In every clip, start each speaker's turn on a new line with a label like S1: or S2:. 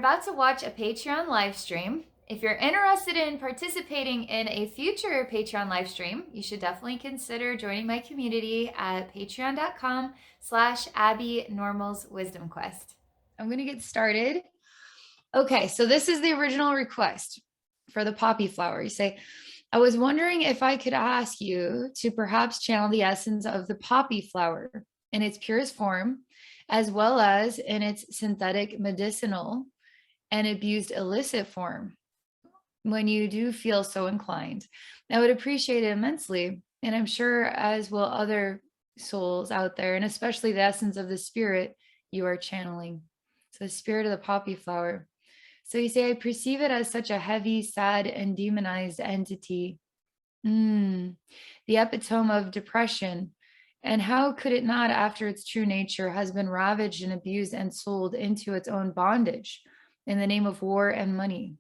S1: about to watch a Patreon live stream. If you're interested in participating in a future Patreon live stream, you should definitely consider joining my community at patreon.com/Abbey Normal's Wisdom Quest. I'm going to get started. Okay, so this is the original request for the poppy flower. You say, I was wondering if I could ask you to perhaps channel the essence of the poppy flower in its purest form, as well as in its synthetic medicinal and abused illicit form, when you do feel so inclined. I would appreciate it immensely. And I'm sure, as will other souls out there, and especially the essence of the spirit you are channeling. So the spirit of the poppy flower. So you say, I perceive it as such a heavy, sad, and demonized entity. The epitome of depression. And how could it not, after its true nature has been ravaged and abused and sold into its own bondage in the name of war and money?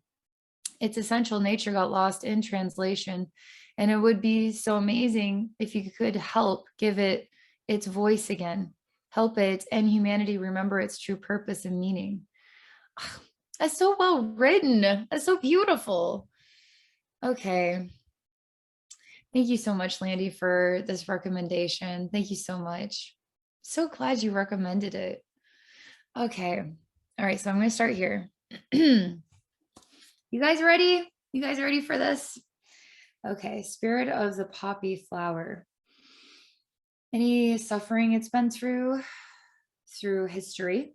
S1: Its essential nature got lost in translation. And it would be so amazing if you could help give it its voice again. Help it and humanity remember its true purpose and meaning. That's so well written. That's so beautiful. Okay. Thank you so much, Landi, for this recommendation. Thank you so much. So glad you recommended it. Okay. All right. So I'm going to start here. You guys ready? You guys ready for this? Okay. Spirit of the poppy flower. Any suffering it's been through history?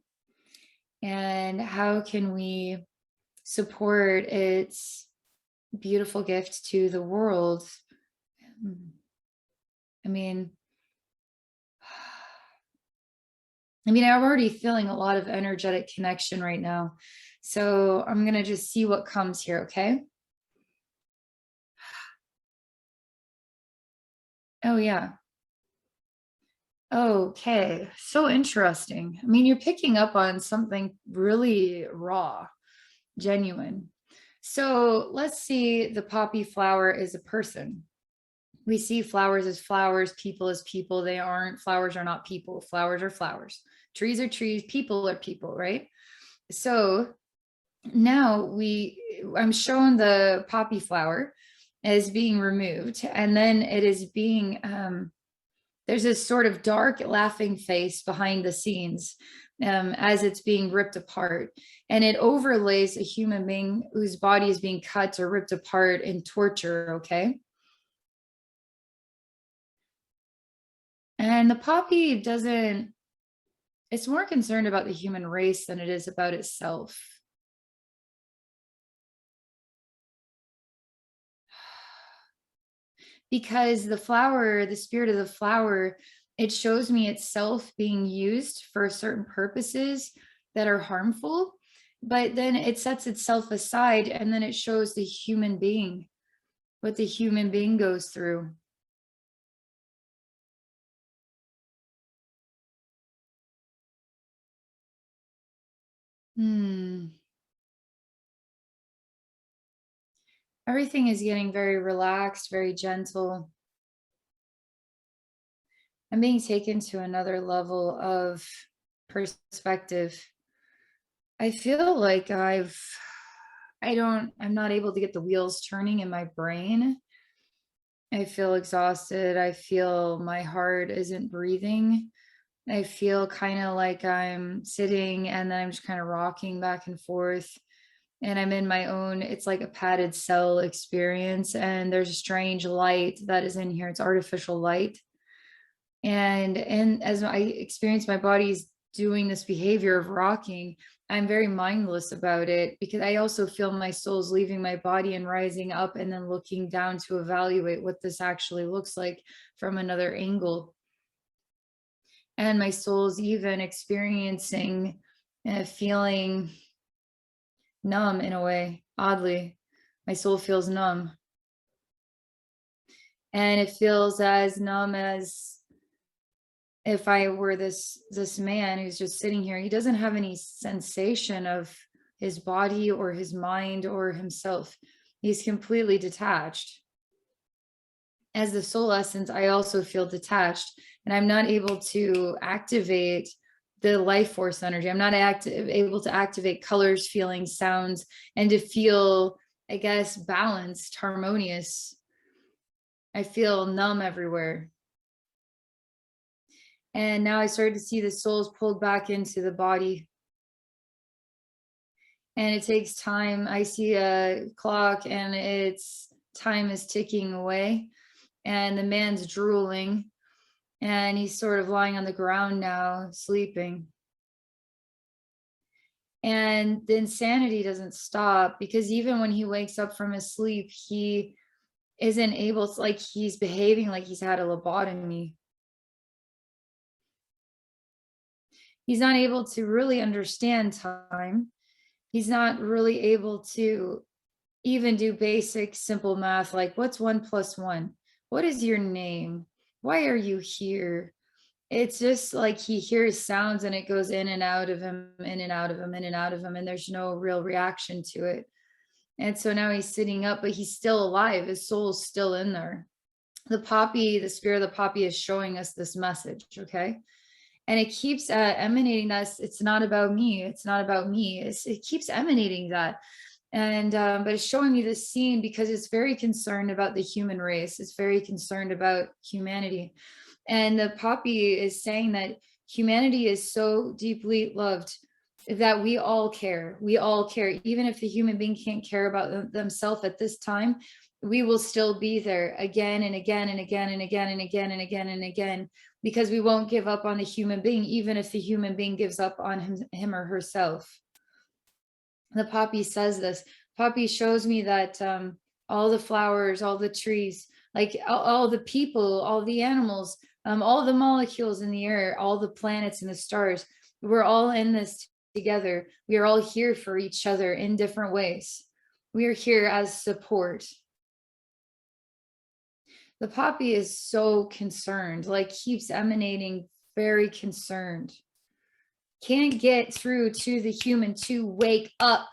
S1: And how can we support its beautiful gift to the world? I mean, I'm already feeling a lot of energetic connection right now. So I'm going to just see what comes here, okay? Oh, yeah. Okay, so interesting. You're picking up on something really raw, genuine. So let's see, the poppy flower is a person. We see flowers as flowers, people as people. They aren't, flowers are not people. Flowers are flowers. Trees are trees, people are people, right? So now I'm shown the poppy flower as being removed, and then it is being, there's this sort of dark laughing face behind the scenes as it's being ripped apart. And it overlays a human being whose body is being cut or ripped apart in torture, okay? And the poppy it's more concerned about the human race than it is about itself. Because the flower, the spirit of the flower, it shows me itself being used for certain purposes that are harmful, but then it sets itself aside, and then it shows the human being, what the human being goes through. Everything is getting very relaxed, very gentle. I'm being taken to another level of perspective. I feel like I'm not able to get the wheels turning in my brain. I feel exhausted. I feel my heart isn't breathing. I feel kind of like I'm sitting and then I'm just kind of rocking back and forth. And I'm in my own, it's like a padded cell experience. And there's a strange light that is in here. It's artificial light. And as I experience my body's doing this behavior of rocking, I'm very mindless about it, because I also feel my soul's leaving my body and rising up and then looking down to evaluate what this actually looks like from another angle. And my soul's even experiencing feeling numb in a way. Oddly, my soul feels numb. And it feels as numb as if I were this man who's just sitting here. He doesn't have any sensation of his body or his mind or himself. He's completely detached. As the soul essence, I also feel detached, and I'm not able to activate the life force energy. I'm not able to activate colors, feelings, sounds, and to feel, I guess, balanced, harmonious. I feel numb everywhere. And now I started to see the souls pulled back into the body. And it takes time. I see a clock and time is ticking away. And the man's drooling. And he's sort of lying on the ground now, sleeping. And the insanity doesn't stop, because even when he wakes up from his sleep, he isn't able to, like, he's behaving like he's had a lobotomy. He's not able to really understand time. He's not really able to even do basic, simple math, like what's 1 + 1? What is your name? Why are you here? It's just like he hears sounds and it goes in and out of him, in and out of him, in and out of him, and there's no real reaction to it. And so now he's sitting up, but he's still alive. His soul's still in there. The poppy, the spirit of the poppy, is showing us this message, okay? And it keeps emanating us. It's not about me. It's not about me. It keeps emanating that. And but it's showing me this scene because it's very concerned about the human race. It's very concerned about humanity. And the poppy is saying that humanity is so deeply loved that we all care. We all care. Even if the human being can't care about themselves at this time, we will still be there again and again and again and again and again and again and again, because we won't give up on the human being, even if the human being gives up on him or herself. The poppy says this. Poppy shows me that all the flowers, all the trees, like all the people, all the animals, all the molecules in the air, all the planets and the stars, we're all in this together. We are all here for each other in different ways. We are here as support. The poppy is so concerned, like keeps emanating, very concerned. Can't get through to the human to wake up.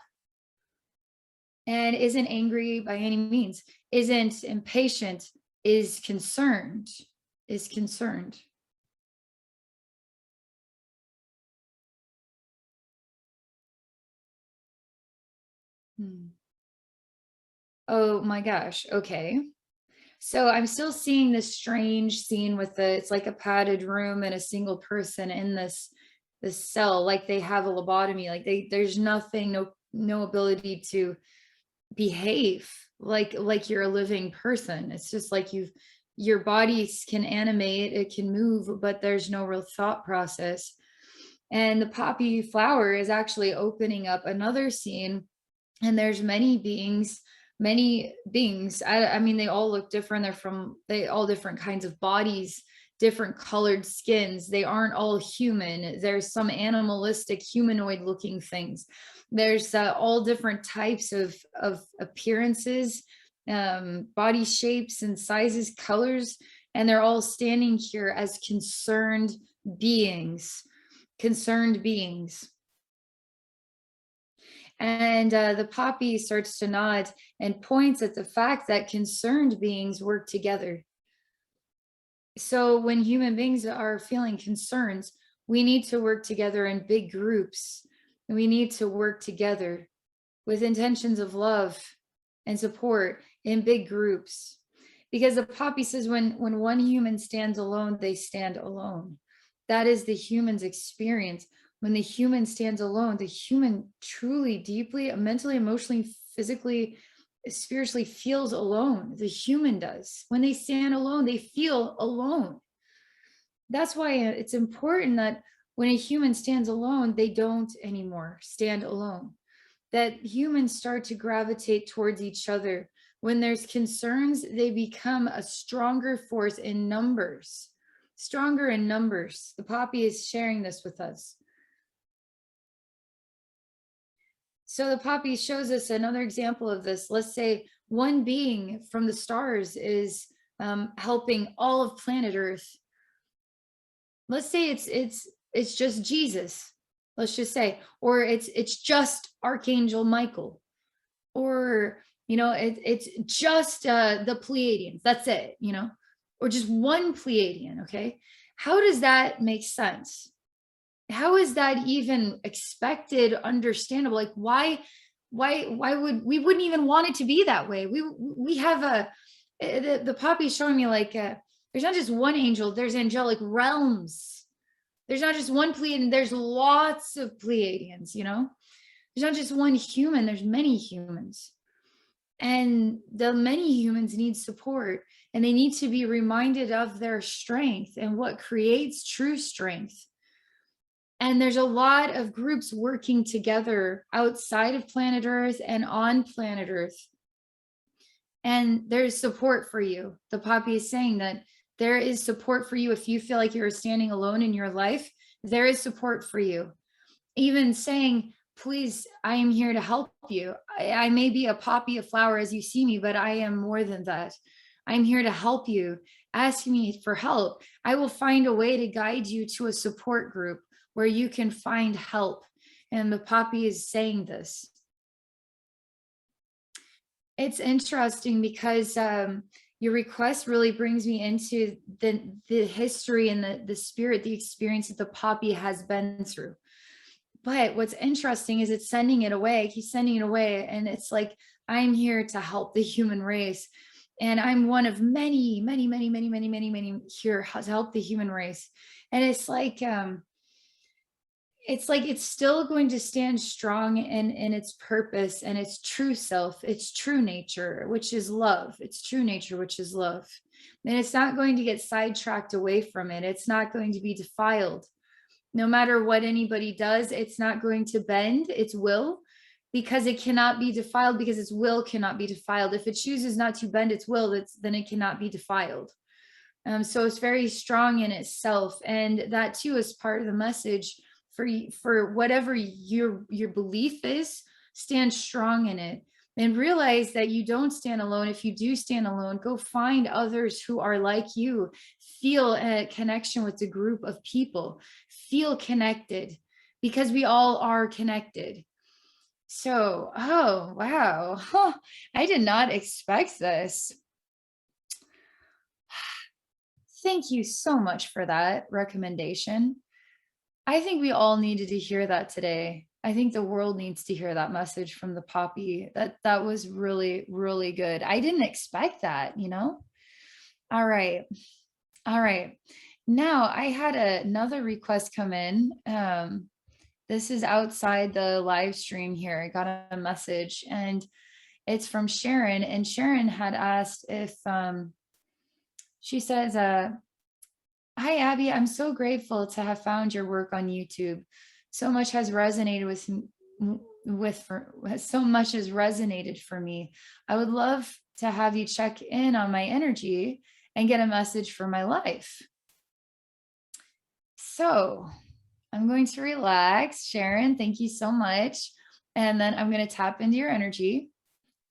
S1: And isn't angry by any means, isn't impatient, is concerned, is concerned. Oh my gosh, okay. So I'm still seeing this strange scene with it's like a padded room and a single person in this cell, like they have a lobotomy, like there's nothing, no ability to behave like you're a living person. It's just like your body can animate, it can move, but there's no real thought process. And the poppy flower is actually opening up another scene, and there's many beings. I mean, they all look different. They all different kinds of bodies, different colored skins. They aren't all human. There's some animalistic humanoid looking things. There's all different types of appearances, body shapes and sizes, colors, and they're all standing here as concerned beings. And the poppy starts to nod and points at the fact that concerned beings work together. So when human beings are feeling concerns, we need to work together in big groups. And we need to work together with intentions of love and support in big groups. Because the poppy says when one human stands alone, they stand alone. That is the human's experience. When the human stands alone, the human truly, deeply, mentally, emotionally, physically, spiritually feels alone. The human does. When they stand alone, they feel alone. That's why it's important that when a human stands alone, they don't anymore stand alone. That humans start to gravitate towards each other. When there's concerns, they become a stronger force in numbers. Stronger in numbers. The poppy is sharing this with us. So the poppy shows us another example of this. Let's say one being from the stars is helping all of planet Earth. Let's say it's just Jesus. Let's just say, or it's just Archangel Michael, or it's just the Pleiadians. That's it, or just one Pleiadian. Okay, how does that make sense? how is that even expected, understandable? Like, why would we wouldn't even want it to be that way? We have the poppy's showing me like there's not just one angel, there's angelic realms. There's not just one Pleiadian, there's lots of Pleiadians, you know? There's not just one human, there's many humans. And the many humans need support, and they need to be reminded of their strength and what creates true strength. And there's a lot of groups working together outside of planet Earth and on planet Earth. And there's support for you. The poppy is saying that there is support for you. If you feel like you're standing alone in your life, there is support for you. Even saying, please, I am here to help you. I may be a poppy, a flower as you see me, but I am more than that. I'm here to help you. Ask me for help. I will find a way to guide you to a support group where you can find help. And the poppy is saying this. It's interesting because your request really brings me into the history and the spirit, the experience that the poppy has been through. But what's interesting is it's sending it away. He's sending it away. And it's like, I'm here to help the human race. And I'm one of many, many, many, many, many, many, many here to help the human race. And it's like it's still going to stand strong in its purpose and its true self, its true nature, which is love. Its true nature, which is love. And it's not going to get sidetracked away from it. It's not going to be defiled. No matter what anybody does, it's not going to bend its will, because it cannot be defiled, because its will cannot be defiled. If it chooses not to bend its will, then it cannot be defiled. So it's very strong in itself. And that too is part of the message for whatever your belief is. Stand strong in it and realize that you don't stand alone. If you do stand alone, go find others who are like you. Feel a connection with the group of people. Feel connected, because we all are connected. So, oh, wow. Huh. I did not expect this. Thank you so much for that recommendation. I think we all needed to hear that today. I think the world needs to hear that message from the poppy. That was really, really good. I didn't expect that, you know? All right. All right. Now I had another request come in. This is outside the live stream here. I got a message and it's from Sharon. And Sharon had asked if, she says, hi, Abbey, I'm so grateful to have found your work on YouTube. So much has resonated so much has resonated for me. I would love to have you check in on my energy and get a message for my life. So I'm going to relax. Sharon, thank you so much. And then I'm going to tap into your energy,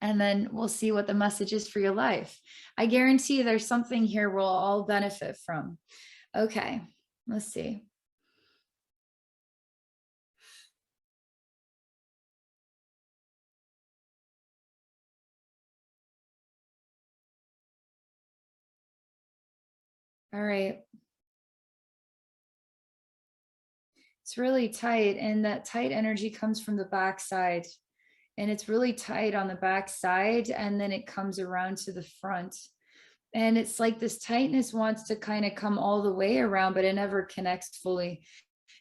S1: and then we'll see what the message is for your life. I guarantee there's something here we'll all benefit from. Okay, let's see. All right. It's really tight, and that tight energy comes from the back side, and it's really tight on the back side, and then it comes around to the front. And it's like this tightness wants to kind of come all the way around, but it never connects fully.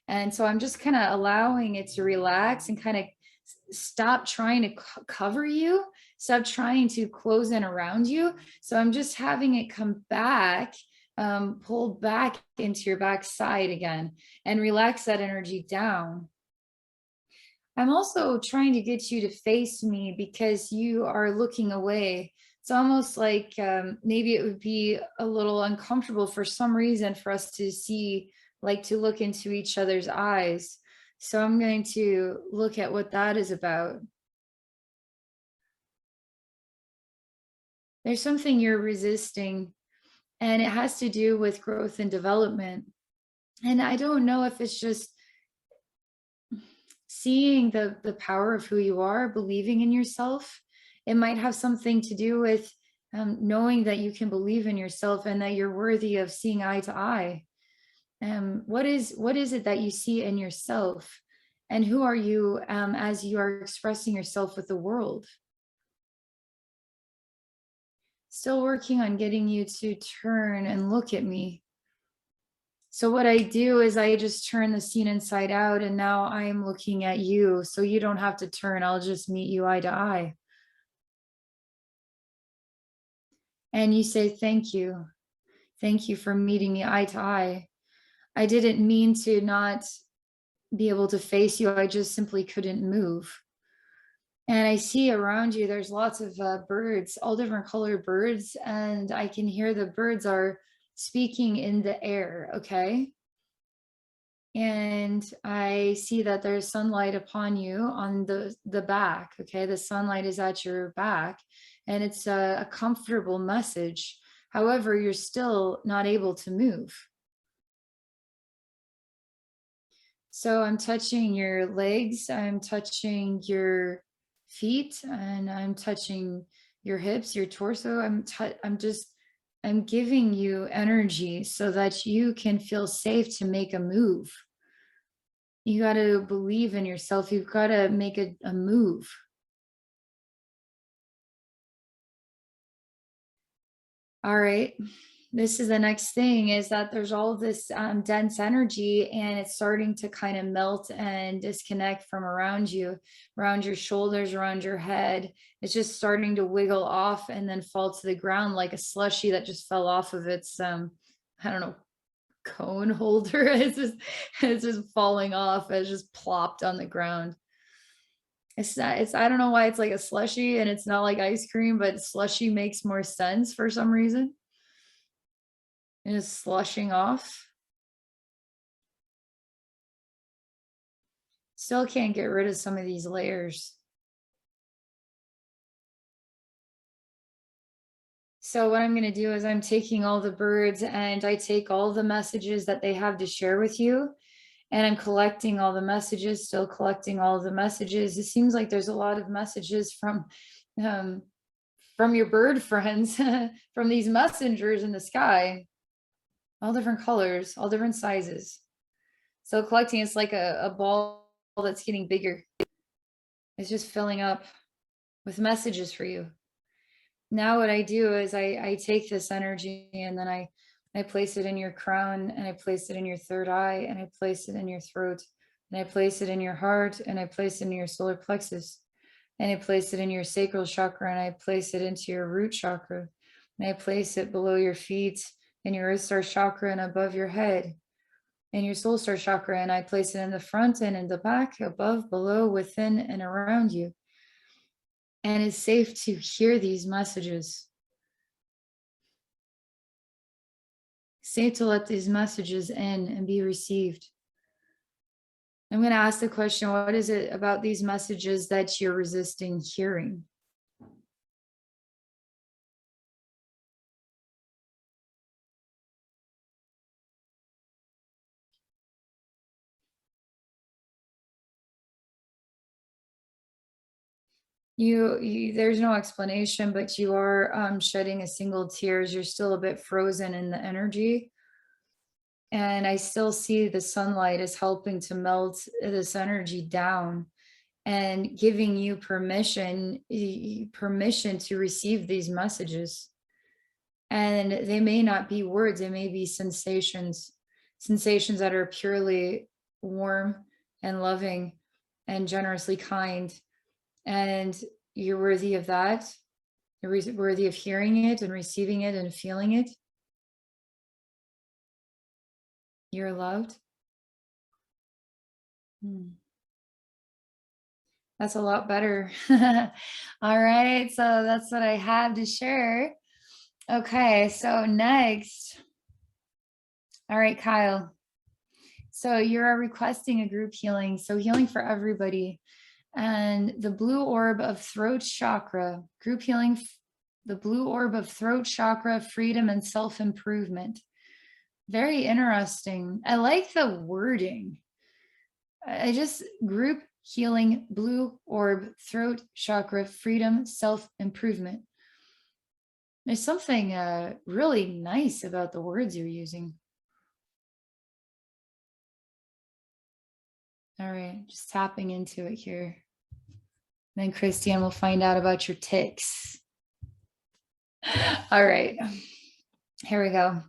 S1: And so I'm just kind of allowing it to relax and kind of stop trying to cover you, stop trying to close in around you. So I'm just having it come back, pull back into your back side again and relax that energy down. I'm also trying to get you to face me because you are looking away. It's almost like maybe it would be a little uncomfortable for some reason for us to see, like to look into each other's eyes. So I'm going to look at what that is about. There's something you're resisting, and it has to do with growth and development. And I don't know if it's just seeing the power of who you are, believing in yourself. It might have something to do with knowing that you can believe in yourself and that you're worthy of seeing eye to eye. What is it that you see in yourself? And who are you as you are expressing yourself with the world? Still working on getting you to turn and look at me. So what I do is I just turn the scene inside out, and now I'm looking at you. So you don't have to turn. I'll just meet you eye to eye. And you say, thank you. Thank you for meeting me eye to eye. I didn't mean to not be able to face you. I just simply couldn't move. And I see around you, there's lots of birds, all different colored birds. And I can hear the birds are speaking in the air. Okay. And I see that there's sunlight upon you on the back. Okay. The sunlight is at your back, and it's a comfortable message. However, you're still not able to move. So I'm touching your legs, I'm touching your feet, and I'm touching your hips, your torso. I'm giving you energy so that you can feel safe to make a move. You got to believe in yourself. You've got to make a move. All right. This is the next thing, is that there's all this dense energy, and it's starting to kind of melt and disconnect from around you, around your shoulders, around your head. It's just starting to wiggle off and then fall to the ground like a slushy that just fell off of its I don't know, cone holder. It's just falling off. It's just plopped on the ground. It's I don't know why it's like a slushy and it's not like ice cream, but slushy makes more sense for some reason. It is slushing off. Still can't get rid of some of these layers. So what I'm going to do is I'm taking all the birds and I take all the messages that they have to share with you, and I'm collecting all the messages, still collecting all the messages. It seems like there's a lot of messages um, from your bird friends, from these messengers in the sky, all different colors, all different sizes. So collecting, it's like a ball that's getting bigger. It's just filling up with messages for you. Now what I do is I take this energy, and then I place it in your crown, and I place it in your third eye, and I place it in your throat, and I place it in your heart, and I place it in your solar plexus, and I place it in your sacral chakra, and I place it into your root chakra, and I place it below your feet, in your earth star chakra, and above your head, in your soul star chakra, and I place it in the front and in the back, above, below, within, and around you. And it's safe to hear these messages. Safe to let these messages in and be received. I'm going to ask the question, what is it about these messages that you're resisting hearing? There's no explanation, but you are shedding a single tears. You're still a bit frozen in the energy. And I still see the sunlight is helping to melt this energy down and giving you permission to receive these messages. And they may not be words, they may be sensations that are purely warm and loving and generously kind. And you're worthy of that. You're worthy of hearing it and receiving it and feeling it. You're loved. That's a lot better. All right, so that's what I have to share. Okay, so next. All right, Kyle. So you're requesting a group healing. So healing for everybody. And the blue orb of throat chakra, group healing, the blue orb of throat chakra, freedom and self-improvement. Very interesting. I like the wording. I just group healing, blue orb, throat chakra, freedom, self-improvement. There's something really nice about the words you're using. All right, just tapping into it here. Then Christiane will find out about your ticks. All right, here we go.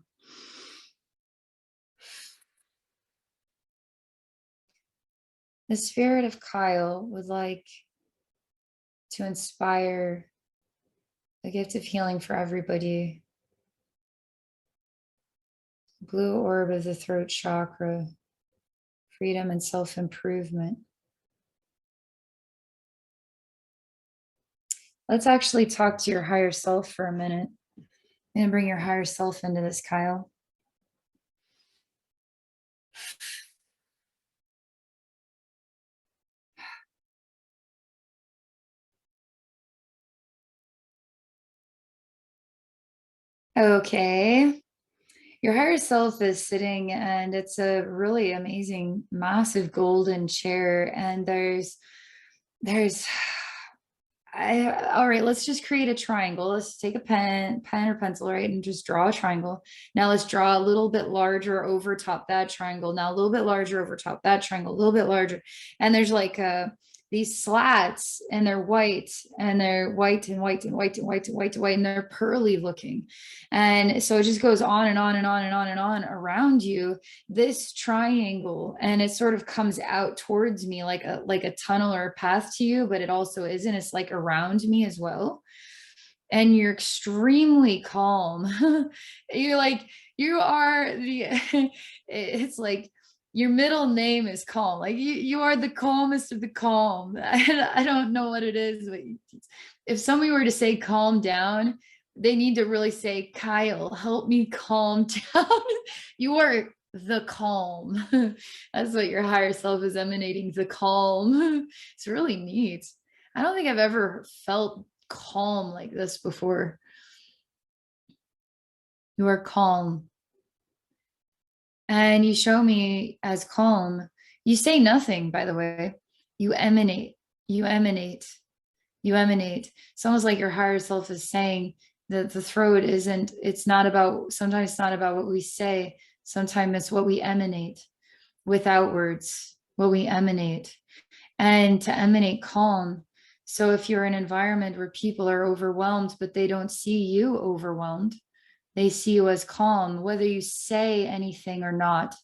S1: The spirit of Kyle would like to inspire the gift of healing for everybody. Blue orb of the throat chakra, freedom and self-improvement. Let's actually talk to your higher self for a minute and bring your higher self into this, Kyle. Okay. Your higher self is sitting, and it's a really amazing, massive golden chair. And all right, let's just create a triangle. Let's take a pen or pencil, right? And just draw a triangle. Now let's draw a little bit larger over top that triangle. Now a little bit larger over top that triangle, a little bit larger. And there's like these slats, and they're white, and they're white and white and white and white and white and white, and they're pearly looking. And so it just goes on and on and on and on and on around you, this triangle, and it sort of comes out towards me like a tunnel or a path to you, but it also isn't. It's like around me as well. And you're extremely calm. You're like, you are the, it's like, your middle name is calm. Like you are the calmest of the calm. I don't know what it is, but if somebody were to say calm down, they need to really say, Kyle, help me calm down. You are the calm. That's what your higher self is emanating, the calm. It's really neat. I don't think I've ever felt calm like this before. You are calm. And you show me as calm. You say nothing, by the way. You emanate, you emanate, you emanate. It's almost like your higher self is saying that the throat isn't, it's not about, sometimes it's not about what we say. Sometimes it's what we emanate without words, what we emanate. And to emanate calm. So if you're in an environment where people are overwhelmed, but they don't see you overwhelmed, they see you as calm, whether you say anything or not.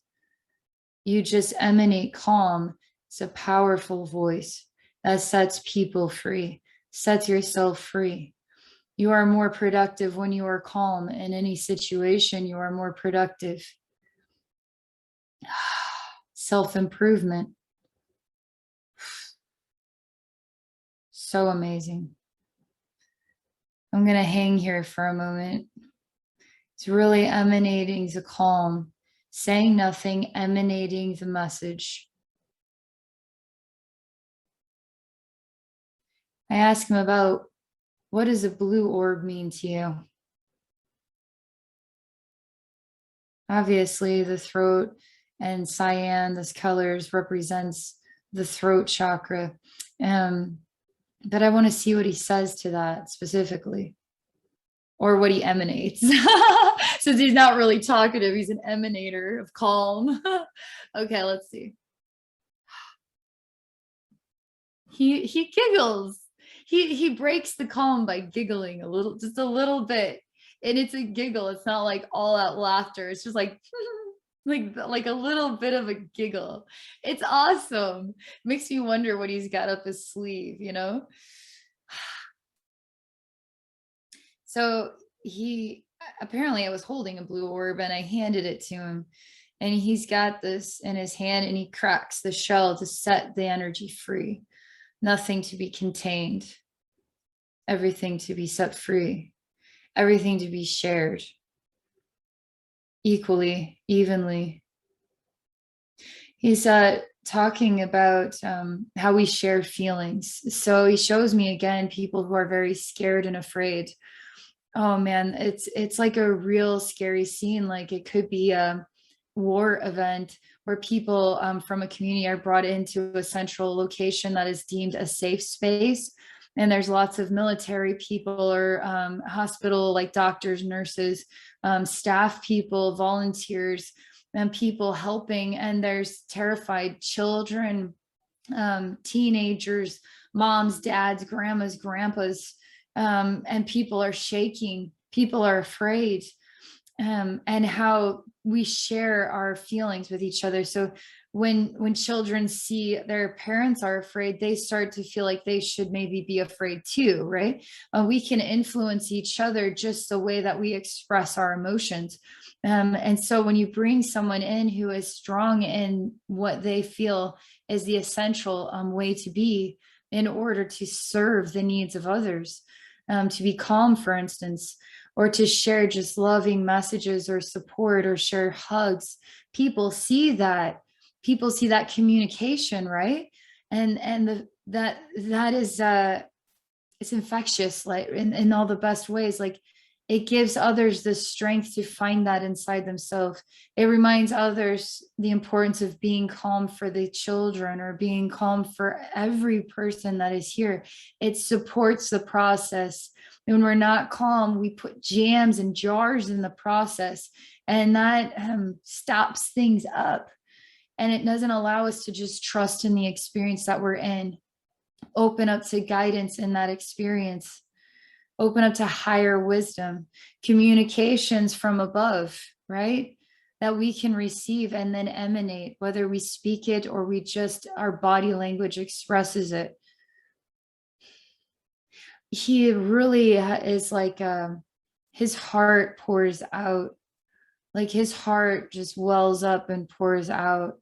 S1: You just emanate calm. It's a powerful voice that sets people free, sets yourself free. You are more productive when you are calm. In any situation, you are more productive. Self-improvement. So amazing. I'm going to hang here for a moment. It's really emanating the calm, saying nothing, emanating the message. I ask him about, what does a blue orb mean to you? Obviously, the throat and cyan, those colors represents the throat chakra. But I want to see what he says to that specifically, or what he emanates. Since he's not really talkative, he's an emanator of calm. Okay, let's see. He giggles. He breaks the calm by giggling a little, just a little bit. And it's a giggle. It's not like all out laughter. It's just like like a little bit of a giggle. It's awesome. Makes me wonder what he's got up his sleeve, you know? So he, apparently I was holding a blue orb and I handed it to him, and he's got this in his hand, and he cracks the shell to set the energy free. Nothing to be contained, everything to be set free, everything to be shared equally, evenly. He's talking about how we share feelings. So he shows me again people who are very scared and afraid. Oh man, it's like a real scary scene. Like it could be a war event where people from a community are brought into a central location that is deemed a safe space. And there's lots of military people or hospital, like doctors, nurses, staff people, volunteers, and people helping, and there's terrified children, teenagers, moms, dads, grandmas, grandpas, and people are shaking, people are afraid, and how we share our feelings with each other. So when children see their parents are afraid, they start to feel like they should maybe be afraid too, right? We can influence each other just the way that we express our emotions. And so when you bring someone in who is strong in what they feel is the essential way to be in order to serve the needs of others, to be calm, for instance, or to share just loving messages or support or share hugs, people see that communication, right? And that is it's infectious, like in all the best ways. Like, it gives others the strength to find that inside themselves. It reminds others the importance of being calm for the children, or being calm for every person that is here. It supports the process. When we're not calm, we put jams and jars in the process, and that stops things up. And it doesn't allow us to just trust in the experience that we're in, open up to guidance in that experience, open up to higher wisdom, communications from above, right? That we can receive and then emanate, whether we speak it or we just, our body language expresses it. He really is like, his heart pours out, like his heart just wells up and pours out.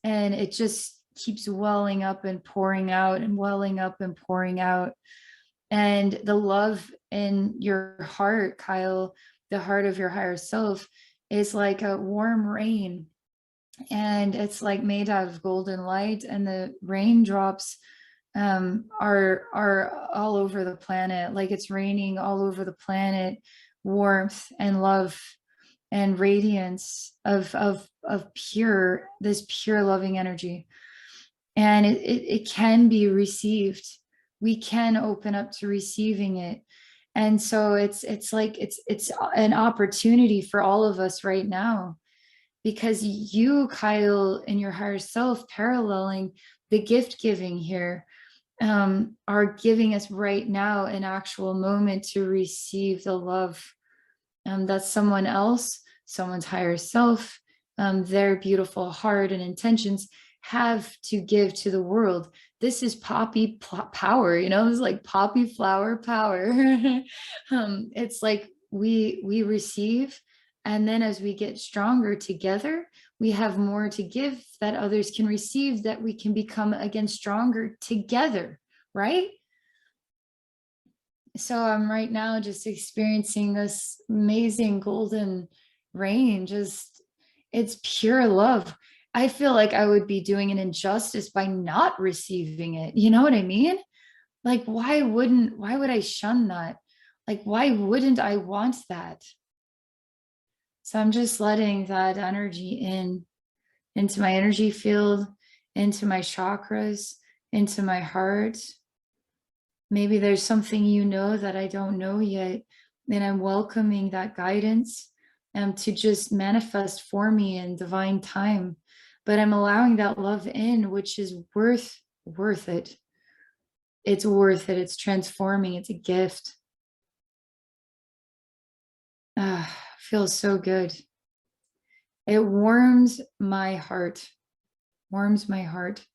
S1: And it just keeps welling up and pouring out and welling up and pouring out. And the love in your heart, Kyle, the heart of your higher self, is like a warm rain. And it's like made out of golden light. And the raindrops are all over the planet. Like, it's raining all over the planet, warmth and love and radiance of pure, this pure loving energy. And it can be received. We can open up to receiving it. And so it's like it's an opportunity for all of us right now, because you, Kyle, in your higher self, paralleling the gift giving here, are giving us right now an actual moment to receive the love that someone else, someone's higher self, their beautiful heart and intentions have to give to the world. This is poppy power, it's like poppy flower power. It's like we receive, and then as we get stronger together, we have more to give that others can receive, that we can become again stronger together, right? So I'm right now just experiencing this amazing golden rain. Just, it's pure love. I feel like I would be doing an injustice by not receiving it. You know what I mean? Like, why would I shun that? Like, why wouldn't I want that? So I'm just letting that energy into my energy field, into my chakras, into my heart. Maybe there's something that I don't know yet, and I'm welcoming that guidance to just manifest for me in divine time. But I'm allowing that love in, which is worth it. It's worth it. It's transforming. It's a gift. Feels so good. It warms my heart. Warms my heart.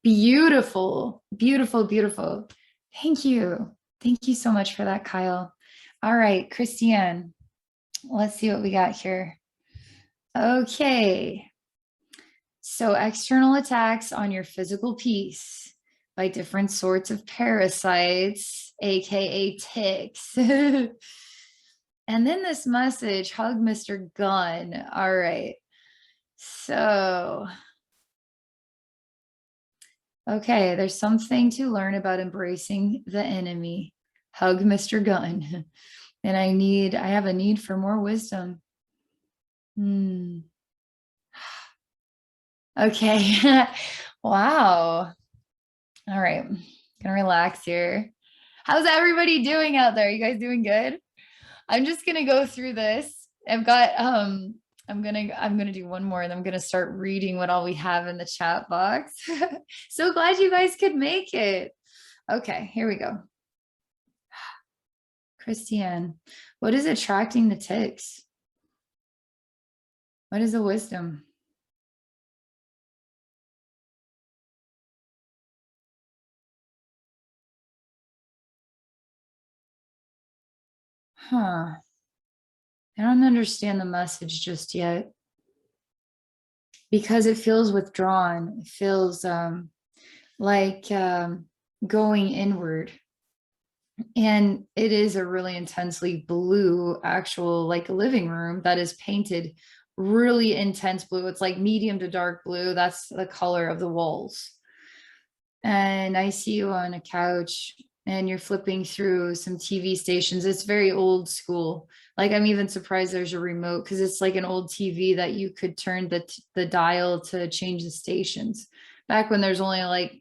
S1: Beautiful, beautiful, beautiful. Thank you. Thank you so much for that, Kyle. All right, Christiane, let's see what we got here. Okay. So external attacks on your physical peace by different sorts of parasites, aka ticks. And then this message, hug Mr. Gun. All right. So, okay, there's something to learn about embracing the enemy. Hug Mr. Gun. And I have a need for more wisdom. Okay. Wow. All right. Gonna relax here. How's everybody doing out there? You guys doing good? I'm just gonna go through this. I've got I'm gonna do one more and I'm gonna start reading what all we have in the chat box. So glad you guys could make it. Okay, here we go. Christiane, what is attracting the ticks? What is the wisdom? Huh. I don't understand the message just yet because it feels withdrawn. It feels like going inward. And it is a really intensely blue, actual like living room that is painted really intense blue. It's like medium to dark blue. That's the color of the walls. And I see you on a couch and you're flipping through some TV stations. It's very old school. Like I'm even surprised there's a remote because it's like an old TV that you could turn the dial to change the stations. Back when there's only like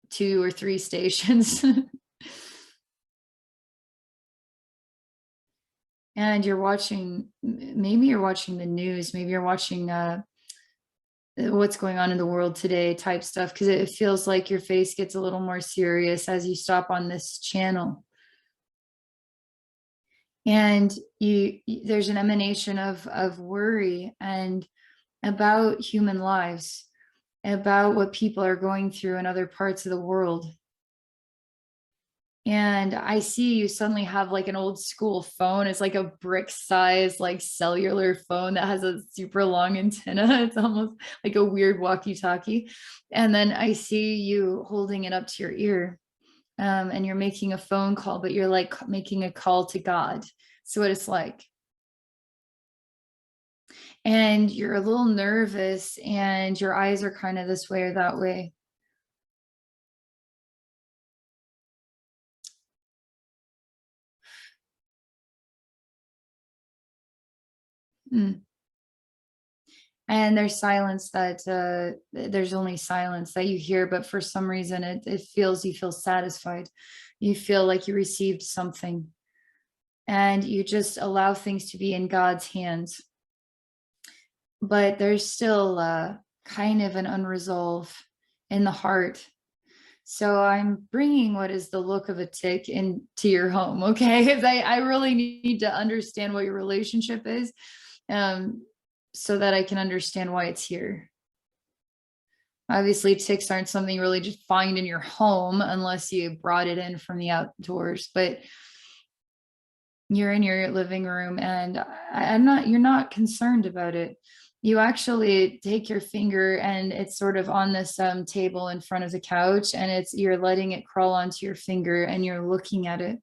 S1: 2 or 3 stations. And you're watching, maybe you're watching the news, maybe you're watching what's going on in the world today type stuff, because it feels like your face gets a little more serious as you stop on this channel. And there's an emanation of worry and about human lives, about what people are going through in other parts of the world. And I see you suddenly have like an old school phone. It's like a brick size, like cellular phone that has a super long antenna. It's almost like a weird walkie-talkie. And then I see you holding it up to your ear, and you're making a phone call, but you're like making a call to God. So what it's like. And you're a little nervous and your eyes are kind of this way or that way. Mm. And there's silence that there's only silence that you hear, but for some reason it feels, you feel satisfied. You feel like you received something and you just allow things to be in God's hands. But there's still kind of an unresolved in the heart. So I'm bringing what is the look of a tick into your home, okay? Because I really need to understand what your relationship is, so that I can understand why it's here. Obviously, ticks aren't something you really just find in your home unless you brought it in from the outdoors, but you're in your living room and you're not concerned about it. You actually take your finger and it's sort of on this table in front of the couch and you're letting it crawl onto your finger and you're looking at it.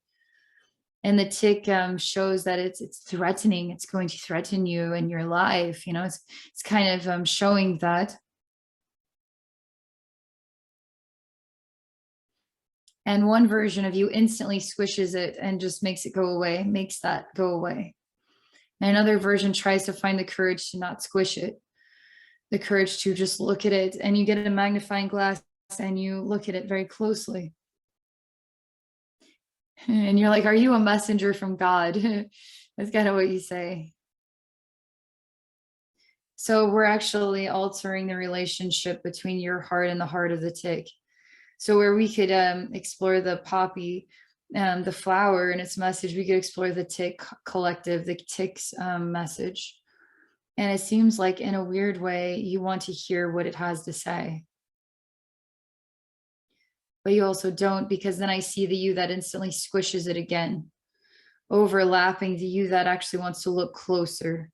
S1: And the tick shows that it's threatening. It's going to threaten you and your life. You know, it's kind of showing that. And one version of you instantly squishes it and just makes it go away, makes that go away. And another version tries to find the courage to not squish it, the courage to just look at it. And you get a magnifying glass and you look at it very closely. And you're like, are you a messenger from God? That's kind of what you say. So we're actually altering the relationship between your heart and the heart of the tick. So where we could explore the poppy, the flower and its message, we could explore the tick collective, the tick's message. And it seems like in a weird way, you want to hear what it has to say. But you also don't, because then I see the you that instantly squishes it again, overlapping the you that actually wants to look closer.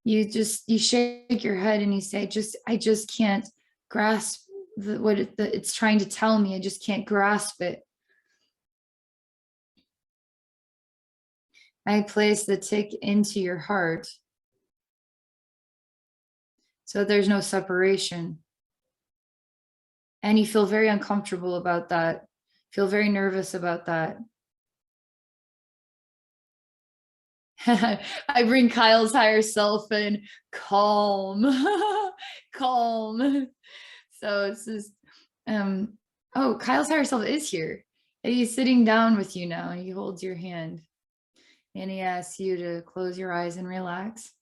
S1: You shake your head and you say, I just can't grasp what it's trying to tell me. I just can't grasp it. I place the tick into your heart so there's no separation. And you feel very uncomfortable about that, Feel very nervous about that. I bring Kyle's higher self in, calm, calm. So it's just, oh, Kyle's higher self is here. And he's sitting down with you now. He holds your hand and he asks you to close your eyes and relax.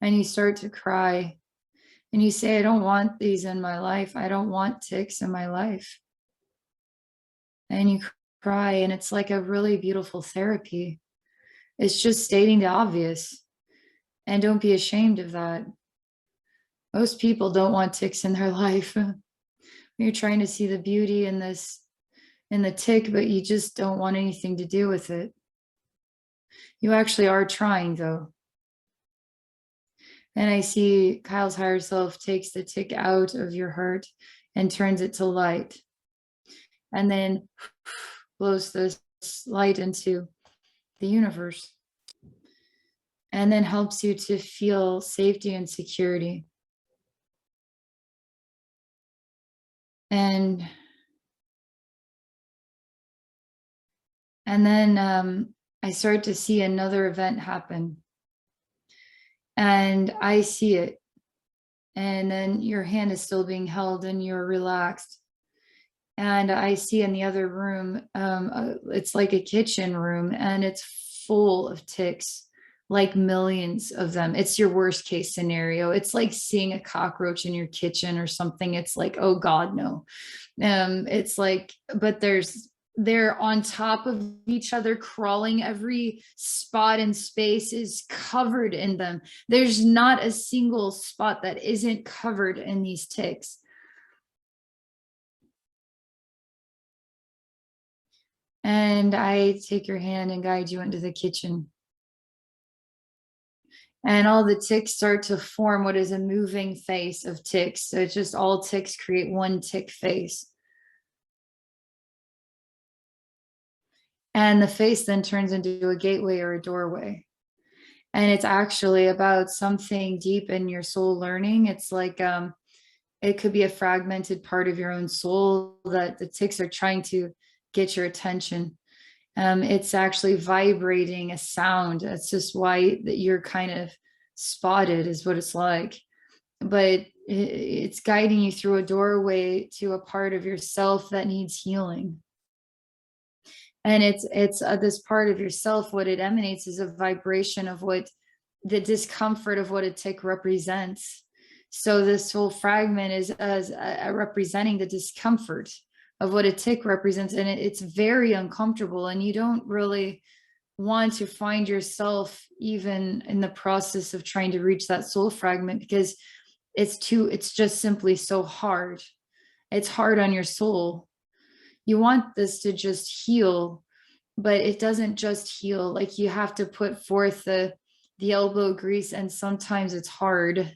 S1: And you start to cry and you say, I don't want these in my life. I don't want tics in my life. And you cry, and it's like a really beautiful therapy. It's just stating the obvious. And don't be ashamed of that. Most people don't want tics in their life. You're trying to see the beauty in this, in the tic, but you just don't want anything to do with it. You actually are trying, though. And I see Kyle's higher self takes the tic out of your heart and turns it to light. And then blows this light into the universe. And then helps you to feel safety and security. And then I start to see another event happen. And I see it. And then your hand is still being held and you're relaxed. And I see in the other room, it's like a kitchen room, and it's full of tics, like millions of them. It's your worst case scenario. It's like seeing a cockroach in your kitchen or something. It's like, oh God, no. It's like, but they're on top of each other, crawling. Every spot in space is covered in them. There's not a single spot that isn't covered in these tics. And I take your hand and guide you into the kitchen. And all the tics start to form what is a moving face of tics. So it's just all tics create one tic face. And the face then turns into a gateway or a doorway. And it's actually about something deep in your soul learning. It's like, it could be a fragmented part of your own soul that the tics are trying to get your attention. It's actually vibrating a sound. That's just why that you're kind of spotted is what it's like. But it's guiding you through a doorway to a part of yourself that needs healing. And it's this part of yourself, what it emanates is a vibration of what the discomfort of what a tic represents. So this whole fragment is as representing the discomfort of what a tic represents, and it's very uncomfortable, and you don't really want to find yourself even in the process of trying to reach that soul fragment, because it's just simply so hard. It's hard on your soul. You want this to just heal, but it doesn't just heal. Like, you have to put forth the elbow grease, and sometimes it's hard.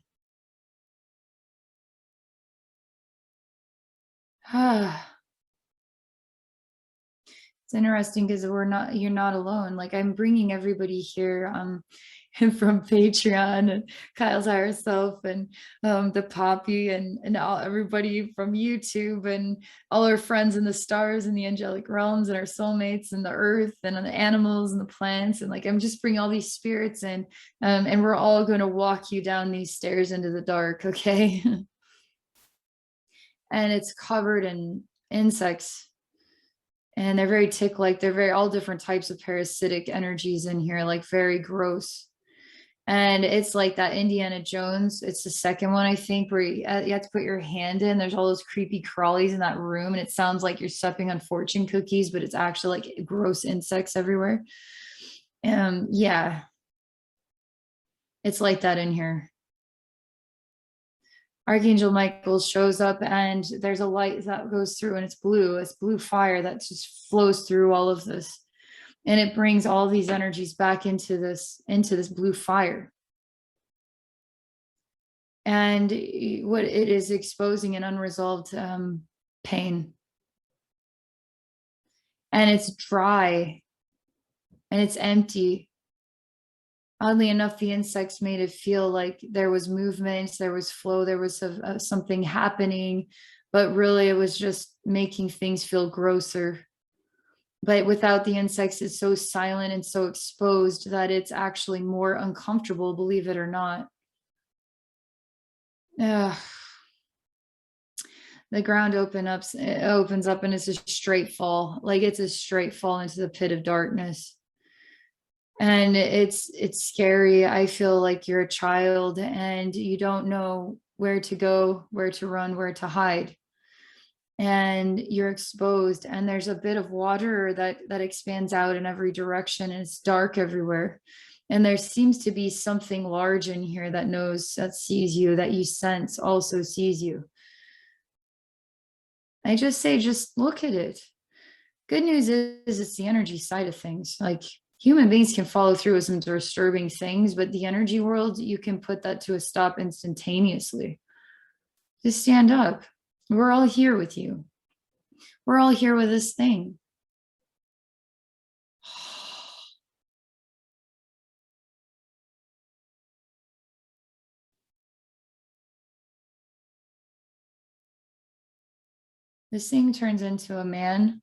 S1: It's interesting because you're not alone. Like, I'm bringing everybody here from Patreon, and Kyle's higher self, and the Poppy, and everybody from YouTube, and all our friends in the stars and the angelic realms, and our soulmates and the earth and the animals and the plants. And like, I'm just bringing all these spirits in, and we're all going to walk you down these stairs into the dark. Okay. And it's covered in insects. And they're very tick-like. They're very all different types of parasitic energies in here, like very gross. And it's like that Indiana Jones. It's the second one, I think, where you have to put your hand in. There's all those creepy crawlies in that room, and it sounds like you're stepping on fortune cookies, but it's actually like gross insects everywhere. Yeah, it's like that in here. Archangel Michael shows up, and there's a light that goes through, and it's blue fire that just flows through all of this, and it brings all these energies back into this blue fire. And what it is exposing an unresolved pain, and it's dry and it's empty. Oddly enough, the insects made it feel like there was movement, there was flow, there was something happening, but really it was just making things feel grosser. But without the insects, it's so silent and so exposed that it's actually more uncomfortable, believe it or not. Ugh. The ground opens up and it's a straight fall. Like it's a straight fall into the pit of darkness. And it's scary. I feel like you're a child and you don't know where to go, where to run, where to hide. And you're exposed, and there's a bit of water that expands out in every direction, and it's dark everywhere. And there seems to be something large in here that knows, that sees you, that you sense also sees you. I just say, just look at it. Good news is it's the energy side of things. Like human beings can follow through with some disturbing things, but the energy world, you can put that to a stop instantaneously. Just stand up. We're all here with you. We're all here with this thing. This thing turns into a man.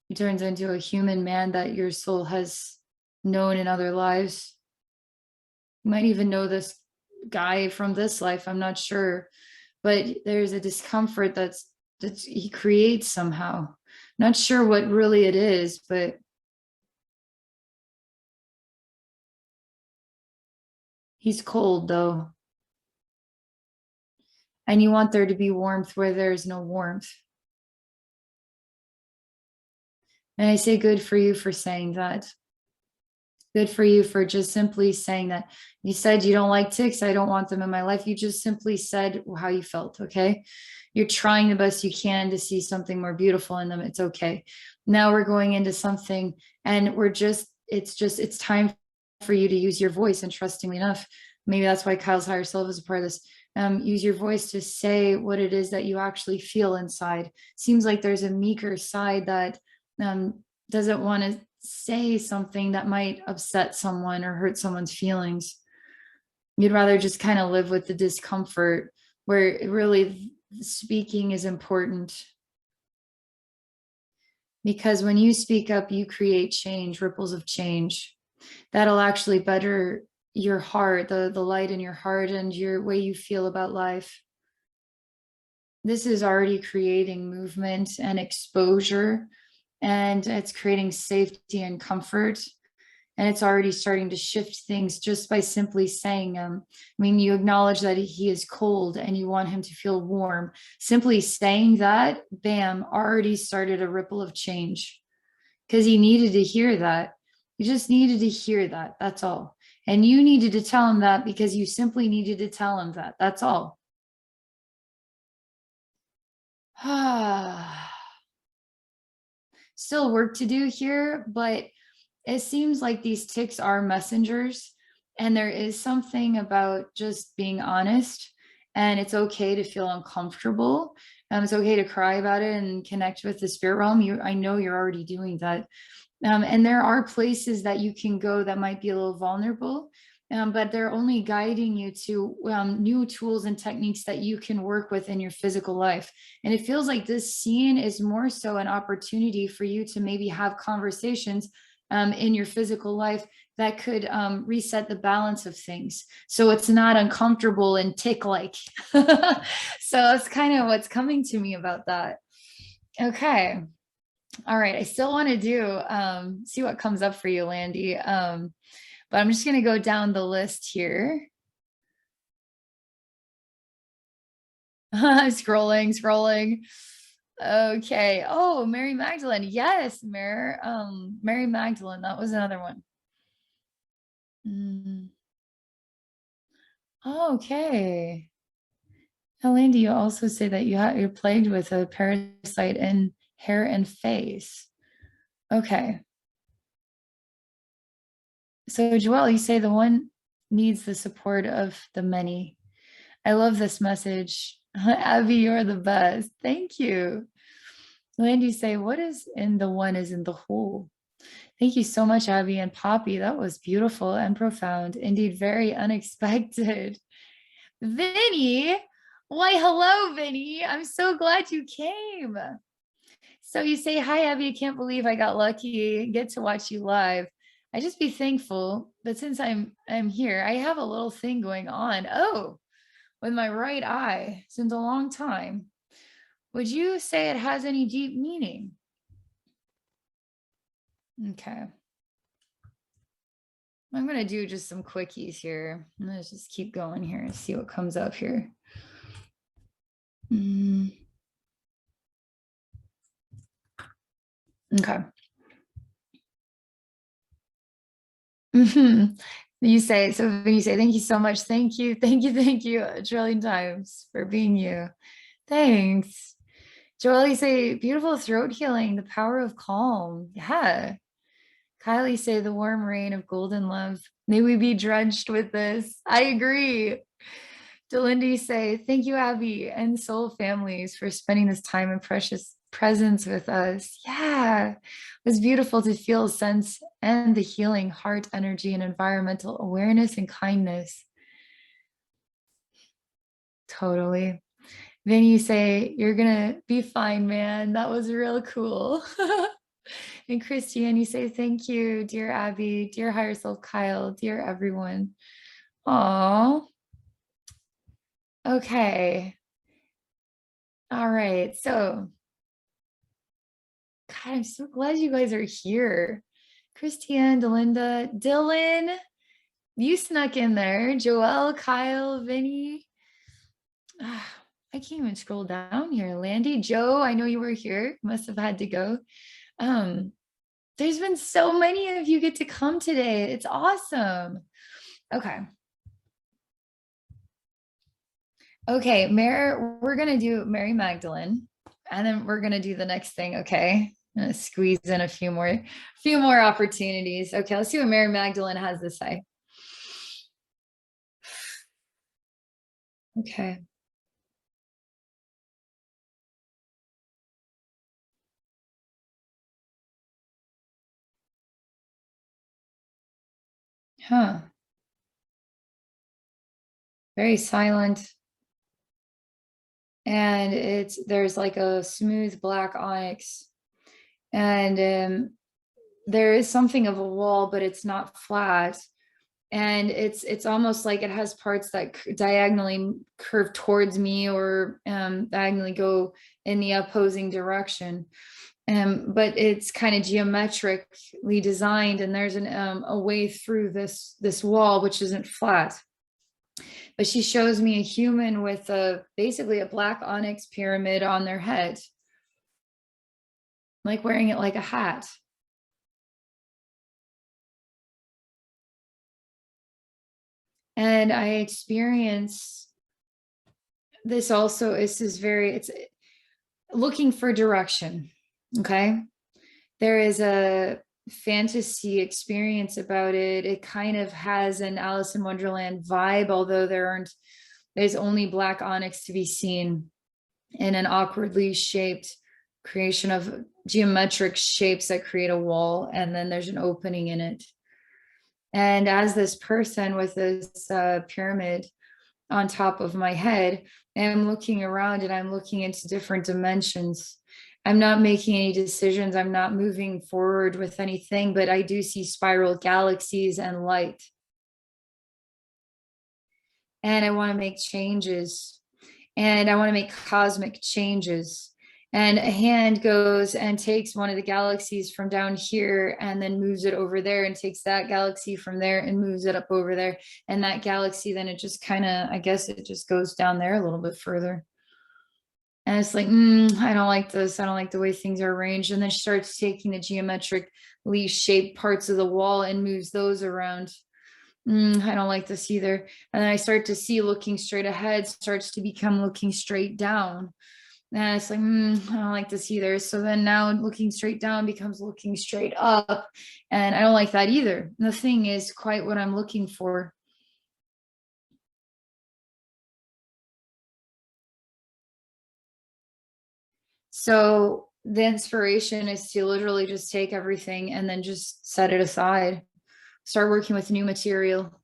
S1: He turns into a human man that your soul has known in other lives. You might even know this guy from this life, I'm not sure. But there's a discomfort that he creates somehow. Not sure what really it is, but he's cold though. And you want there to be warmth where there's no warmth. And I say good for you for saying that. Good for you for just simply saying that. You said you don't like ticks. I don't want them in my life. You just simply said how you felt. Okay. You're trying the best you can to see something more beautiful in them. It's okay. Now we're going into something, and it's time for you to use your voice. Interestingly enough, maybe that's why Kyle's higher self is a part of this. Use your voice to say what it is that you actually feel inside. Seems like there's a meeker side that doesn't want to say something that might upset someone or hurt someone's feelings. You'd rather just kind of live with the discomfort, where really speaking is important. Because when you speak up, you create change, ripples of change. That'll actually better your heart, the light in your heart and your way you feel about life. This is already creating movement and exposure, and it's creating safety and comfort. And it's already starting to shift things just by simply saying, I mean, you acknowledge that he is cold and you want him to feel warm. Simply saying that, bam, already started a ripple of change, because he needed to hear that. You just needed to hear that. That's all. And you needed to tell him that because you simply needed to tell him that. That's all. Still work to do here, but it seems like these ticks are messengers, and there is something about just being honest, and it's okay to feel uncomfortable. It's okay to cry about it and connect with the spirit realm. I know you're already doing that. And there are places that you can go that might be a little vulnerable, but they're only guiding you to new tools and techniques that you can work with in your physical life. And it feels like this scene is more so an opportunity for you to maybe have conversations in your physical life that could reset the balance of things, so it's not uncomfortable and tick-like. So that's kind of what's coming to me about that. Okay. All right. I still want to do see what comes up for you, Landi. But I'm just going to go down the list here. Scrolling. Okay. Oh, Mary Magdalene. Yes, Mary Magdalene. That was another one. Okay. Now, Landi, you also say that you're plagued with a parasite in hair and face. Okay. So, Joelle, you say the one needs the support of the many. I love this message. Abbey, you're the best. Thank you. Landi, say, what is in the one is in the whole. Thank you so much, Abbey and Poppy. That was beautiful and profound. Indeed, very unexpected. Vini, Why, hello, Vini. I'm so glad you came. So you say, hi, Abbey. I can't believe I got lucky. Get to watch you live. I just be thankful. But since I'm here, I have a little thing going on. Oh, with my right eye since a long time. Would you say it has any deep meaning? Okay. I'm going to do just some quickies here. Let's just keep going here and see what comes up here. Okay. You say, so when you say, thank you so much. Thank you. Thank you a trillion times for being you. Thanks. Joelle, you say, beautiful throat healing, the power of calm. Yeah. Kylie say, the warm rain of golden love. May we be drenched with this. I agree. Delindy say, thank you, Abbey and soul families for spending this time and precious presence with us. Yeah, it was beautiful to feel a sense and the healing heart energy and environmental awareness and kindness. Totally. Then you say, you're going to be fine, man. That was real cool. And Christiane, you say, thank you, dear Abbey, dear higher self Kyle, dear everyone. Oh, okay. All right. So, God, I'm so glad you guys are here. Christiane, Delinda, Dylan, you snuck in there. Joelle, Kyle, Vinny. I can't even scroll down here. Landi, Joe, I know you were here. Must have had to go. There's been so many of you get to come today. It's awesome. Okay. Okay, we're gonna do Mary Magdalene, and then we're gonna do the next thing. Okay, I'm gonna squeeze in a few more opportunities. Okay, let's see what Mary Magdalene has to say. Okay. Huh. Very silent. And there's like a smooth black onyx. And there is something of a wall, but it's not flat. And it's almost like it has parts that diagonally curve towards me or diagonally go in the opposing direction. But it's kind of geometrically designed, and there's a way through this wall which isn't flat. But she shows me a human with basically a black onyx pyramid on their head, like wearing it like a hat. And I experience this also. It's looking for direction. Okay. There is a fantasy experience about it. It kind of has an Alice in Wonderland vibe, although there's only black onyx to be seen in an awkwardly shaped creation of geometric shapes that create a wall, and then there's an opening in it. And as this person with this pyramid on top of my head, I'm looking around and I'm looking into different dimensions. I'm not making any decisions. I'm not moving forward with anything, but I do see spiral galaxies and light. And I want to make changes, and I want to make cosmic changes. And a hand goes and takes one of the galaxies from down here and then moves it over there, and takes that galaxy from there and moves it up over there. And that galaxy, then it just kind of, I guess it just goes down there a little bit further. And it's like, I don't like this. I don't like the way things are arranged. And then she starts taking the geometrically shaped parts of the wall and moves those around. I don't like this either. And then I start to see looking straight ahead starts to become looking straight down. And it's like, I don't like this either. So then now looking straight down becomes looking straight up. And I don't like that either. Nothing is quite what I'm looking for. So the inspiration is to literally just take everything and then just set it aside. Start working with new material.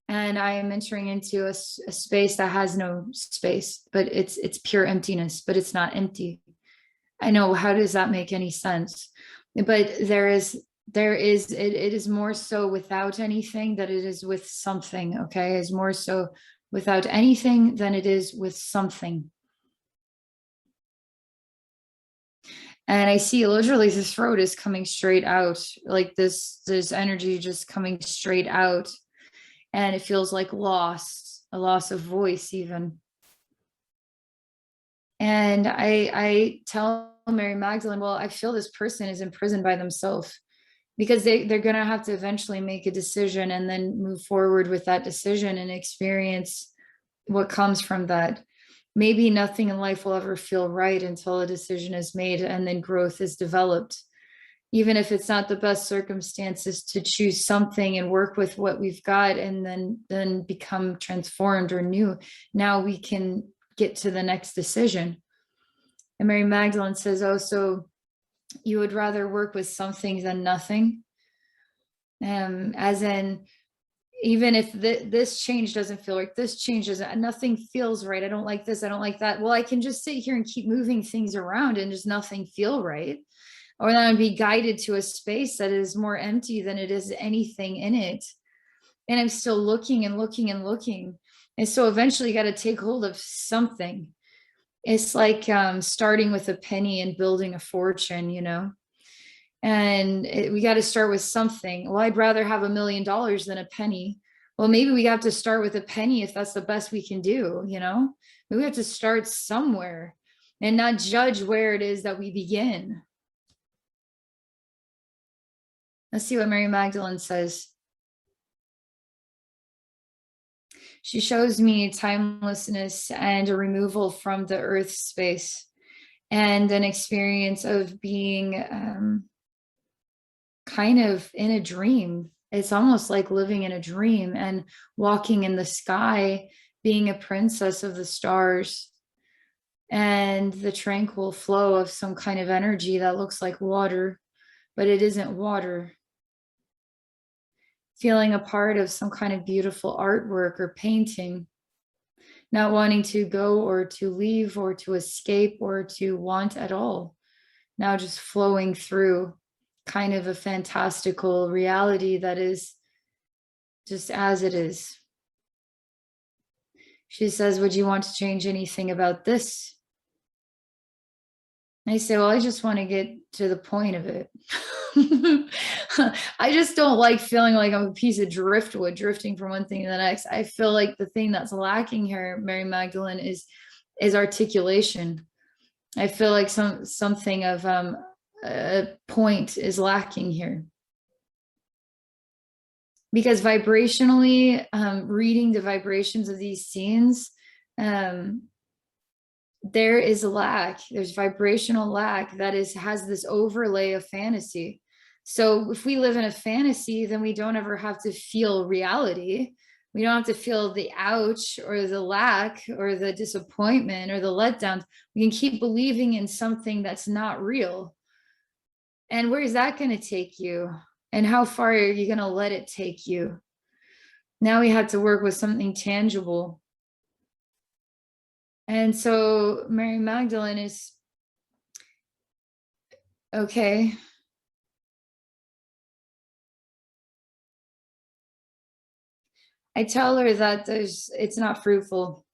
S1: And I am entering into a space that has no space, but it's pure emptiness, but it's not empty. I know, how does that make any sense? But it is more so without anything that it is with something. Okay, it's more so without anything than it is with something. And I see literally the throat is coming straight out, like this energy just coming straight out, and it feels like a loss of voice even. And I tell Mary Magdalene, well, I feel this person is imprisoned by themselves, because they're going to have to eventually make a decision and then move forward with that decision and experience what comes from that. Maybe nothing in life will ever feel right until a decision is made and then growth is developed. Even if it's not the best circumstances, to choose something and work with what we've got and then become transformed or new. Now we can get to the next decision. And Mary Magdalene says, oh, so you would rather work with something than nothing? As in, even if this change doesn't feel right, this change doesn't, nothing feels right, I don't like this, I don't like that, well, I can just sit here and keep moving things around and just nothing feel right. Or then I'd be guided to a space that is more empty than it is anything in it. And I'm still looking and looking and looking. And so eventually you got to take hold of something. It's like starting with a penny and building a fortune, and we got to start with something. Well, I'd rather have $1 million than a penny. Well, maybe we have to start with a penny if that's the best we can do. Maybe we have to start somewhere and not judge where it is that we begin. Let's see what Mary Magdalene says. She shows me timelessness and a removal from the earth space and an experience of being kind of in a dream. It's almost like living in a dream and walking in the sky, being a princess of the stars, and the tranquil flow of some kind of energy that looks like water, but it isn't water. Feeling a part of some kind of beautiful artwork or painting, not wanting to go or to leave or to escape or to want at all. Now just flowing through kind of a fantastical reality that is just as it is. She says, would you want to change anything about this? I say, well, I just want to get to the point of it. I just don't like feeling like I'm a piece of driftwood drifting from one thing to the next. I feel like the thing that's lacking here, Mary Magdalene, is articulation. I feel like something of a point is lacking here. Because vibrationally, reading the vibrations of these scenes, there is a lack. There's vibrational lack that has this overlay of fantasy. So if we live in a fantasy, then we don't ever have to feel reality. We don't have to feel the ouch or the lack or the disappointment or the letdown. We can keep believing in something that's not real. And where is that going to take you? And how far are you going to let it take you? Now we have to work with something tangible. And so Mary Magdalene is, okay. I tell her that it's not fruitful.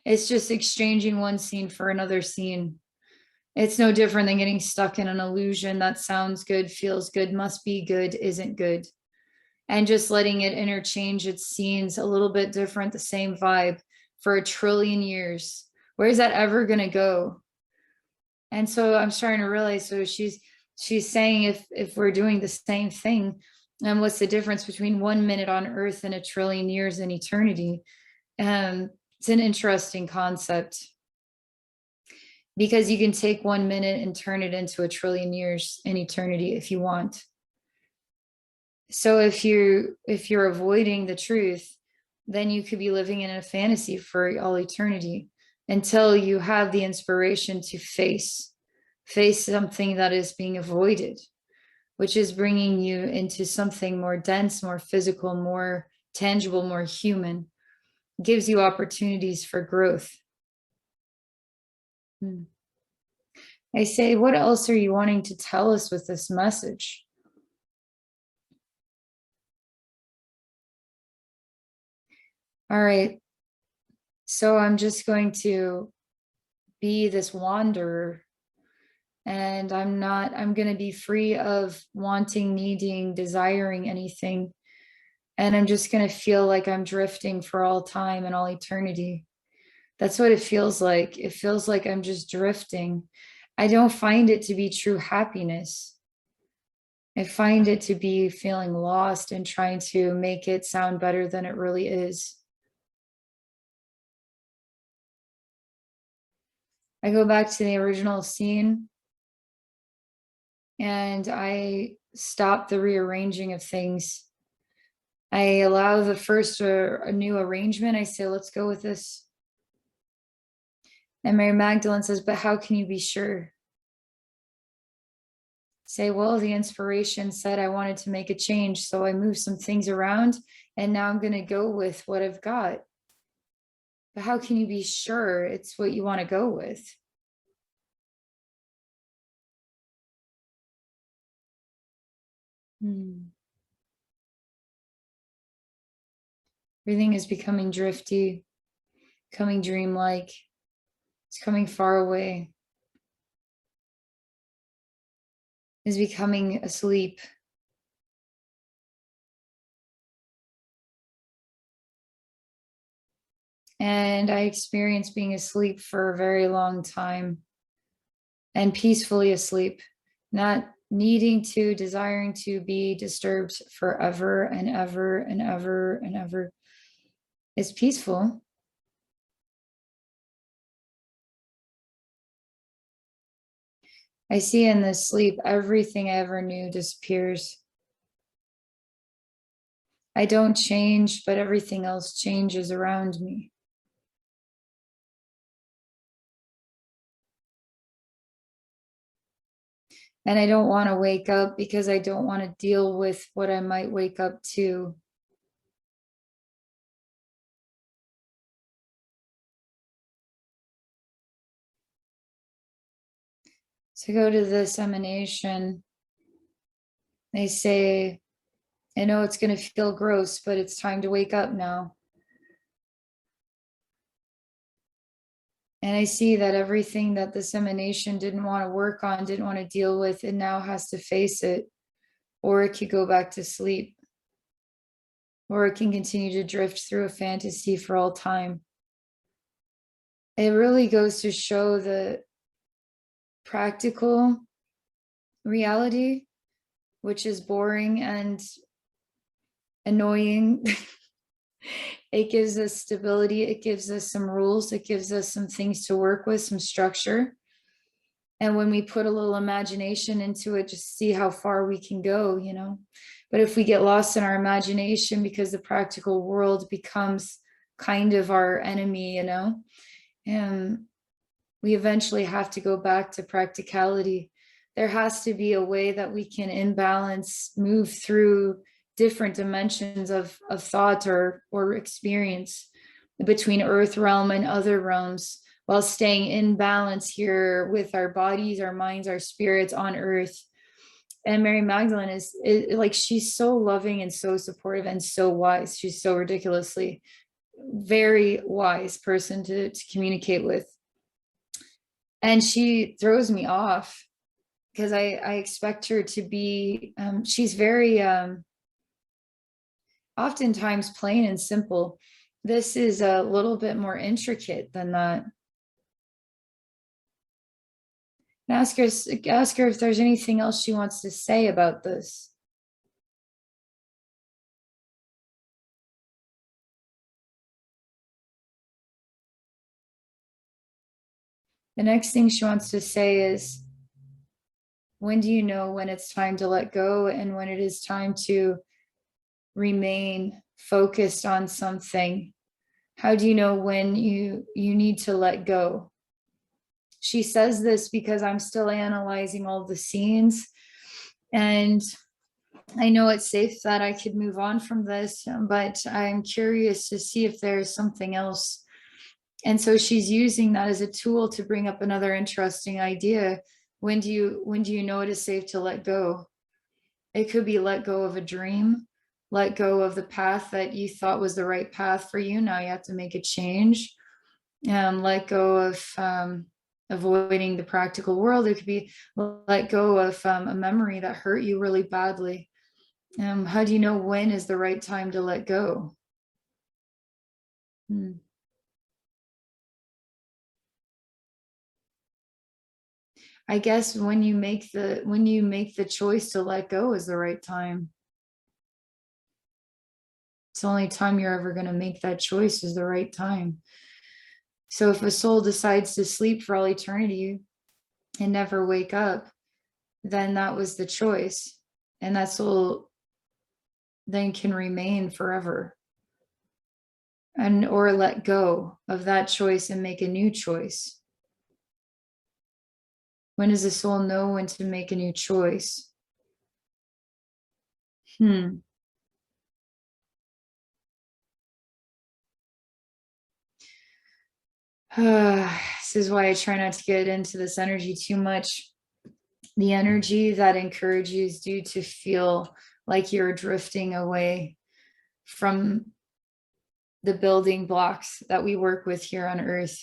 S1: It's just exchanging one scene for another scene. It's no different than getting stuck in an illusion that sounds good, feels good, must be good, isn't good. And just letting it interchange its scenes a little bit different, the same vibe for 1 trillion years. Where is that ever going to go? And so I'm starting to realize, so she's saying if we're doing the same thing, and what's the difference between 1 minute on earth and 1 trillion years in eternity? It's an interesting concept, because you can take 1 minute and turn it into 1 trillion years in eternity if you want. So if you're avoiding the truth, then you could be living in a fantasy for all eternity until you have the inspiration to face something that is being avoided, which is bringing you into something more dense, more physical, more tangible, more human, gives you opportunities for growth. I say, what else are you wanting to tell us with this message? All right. So I'm just going to be this wanderer, and I'm going to be free of wanting, needing, desiring anything. And I'm just going to feel like I'm drifting for all time and all eternity. That's what it feels like. It feels like I'm just drifting. I don't find it to be true happiness. I find it to be feeling lost and trying to make it sound better than it really is. I go back to the original scene and I stop the rearranging of things. I allow the first a new arrangement. I say, let's go with this. And Mary Magdalene says, but how can you be sure? Say, well, the inspiration said I wanted to make a change, so I moved some things around, and now I'm going to go with what I've got. But how can you be sure it's what you want to go with? Everything is becoming drifty, becoming dreamlike. It's coming far away. Is becoming asleep. And I experienced being asleep for a very long time and peacefully asleep, not needing to, desiring to be disturbed forever and ever and ever and ever. It's peaceful. I see in this sleep, everything I ever knew disappears. I don't change, but everything else changes around me. And I don't want to wake up because I don't want to deal with what I might wake up to. So go to this emanation. They say, I know it's going to feel gross, but it's time to wake up now. And I see that everything that this emanation didn't want to work on, didn't want to deal with, it now has to face it, or it could go back to sleep, or it can continue to drift through a fantasy for all time. It really goes to show the practical reality, which is boring and annoying. It gives us stability. It gives us some rules. It gives us some things to work with, some structure. And when we put a little imagination into it, just see how far we can go, you know. But if we get lost in our imagination because the practical world becomes kind of our enemy, you know, and we eventually have to go back to practicality. There has to be a way that we can in balance move through different dimensions of thought or experience between earth realm and other realms, while staying in balance here with our bodies, our minds, our spirits on earth. And Mary Magdalene is like, she's so loving and so supportive and so wise. She's so ridiculously very wise person to communicate with. And she throws me off because I expect her to be, she's very, oftentimes plain and simple. This is a little bit more intricate than that. And ask her if there's anything else she wants to say about this. The next thing she wants to say is, when do you know when it's time to let go and when it is time to remain focused on something? How do you know when you need to let go? She says this because I'm still analyzing all the scenes, and I know it's safe that I could move on from this, but I'm curious to see if there's something else. And so she's using that as a tool to bring up another interesting idea. When do you know it is safe to let go? It could be let go of a dream, let go of the path that you thought was the right path for you. Now you have to make a change. Let go of avoiding the practical world. It could be let go of a memory that hurt you really badly. How do you know when is the right time to let go? I guess when you make the choice to let go is the right time. It's the only time you're ever going to make that choice is the right time. So if a soul decides to sleep for all eternity and never wake up, then that was the choice. And that soul then can remain forever. And or let go of that choice and make a new choice. When does the soul know when to make a new choice? This is why I try not to get into this energy too much. The energy that encourages you to feel like you're drifting away from the building blocks that we work with here on Earth.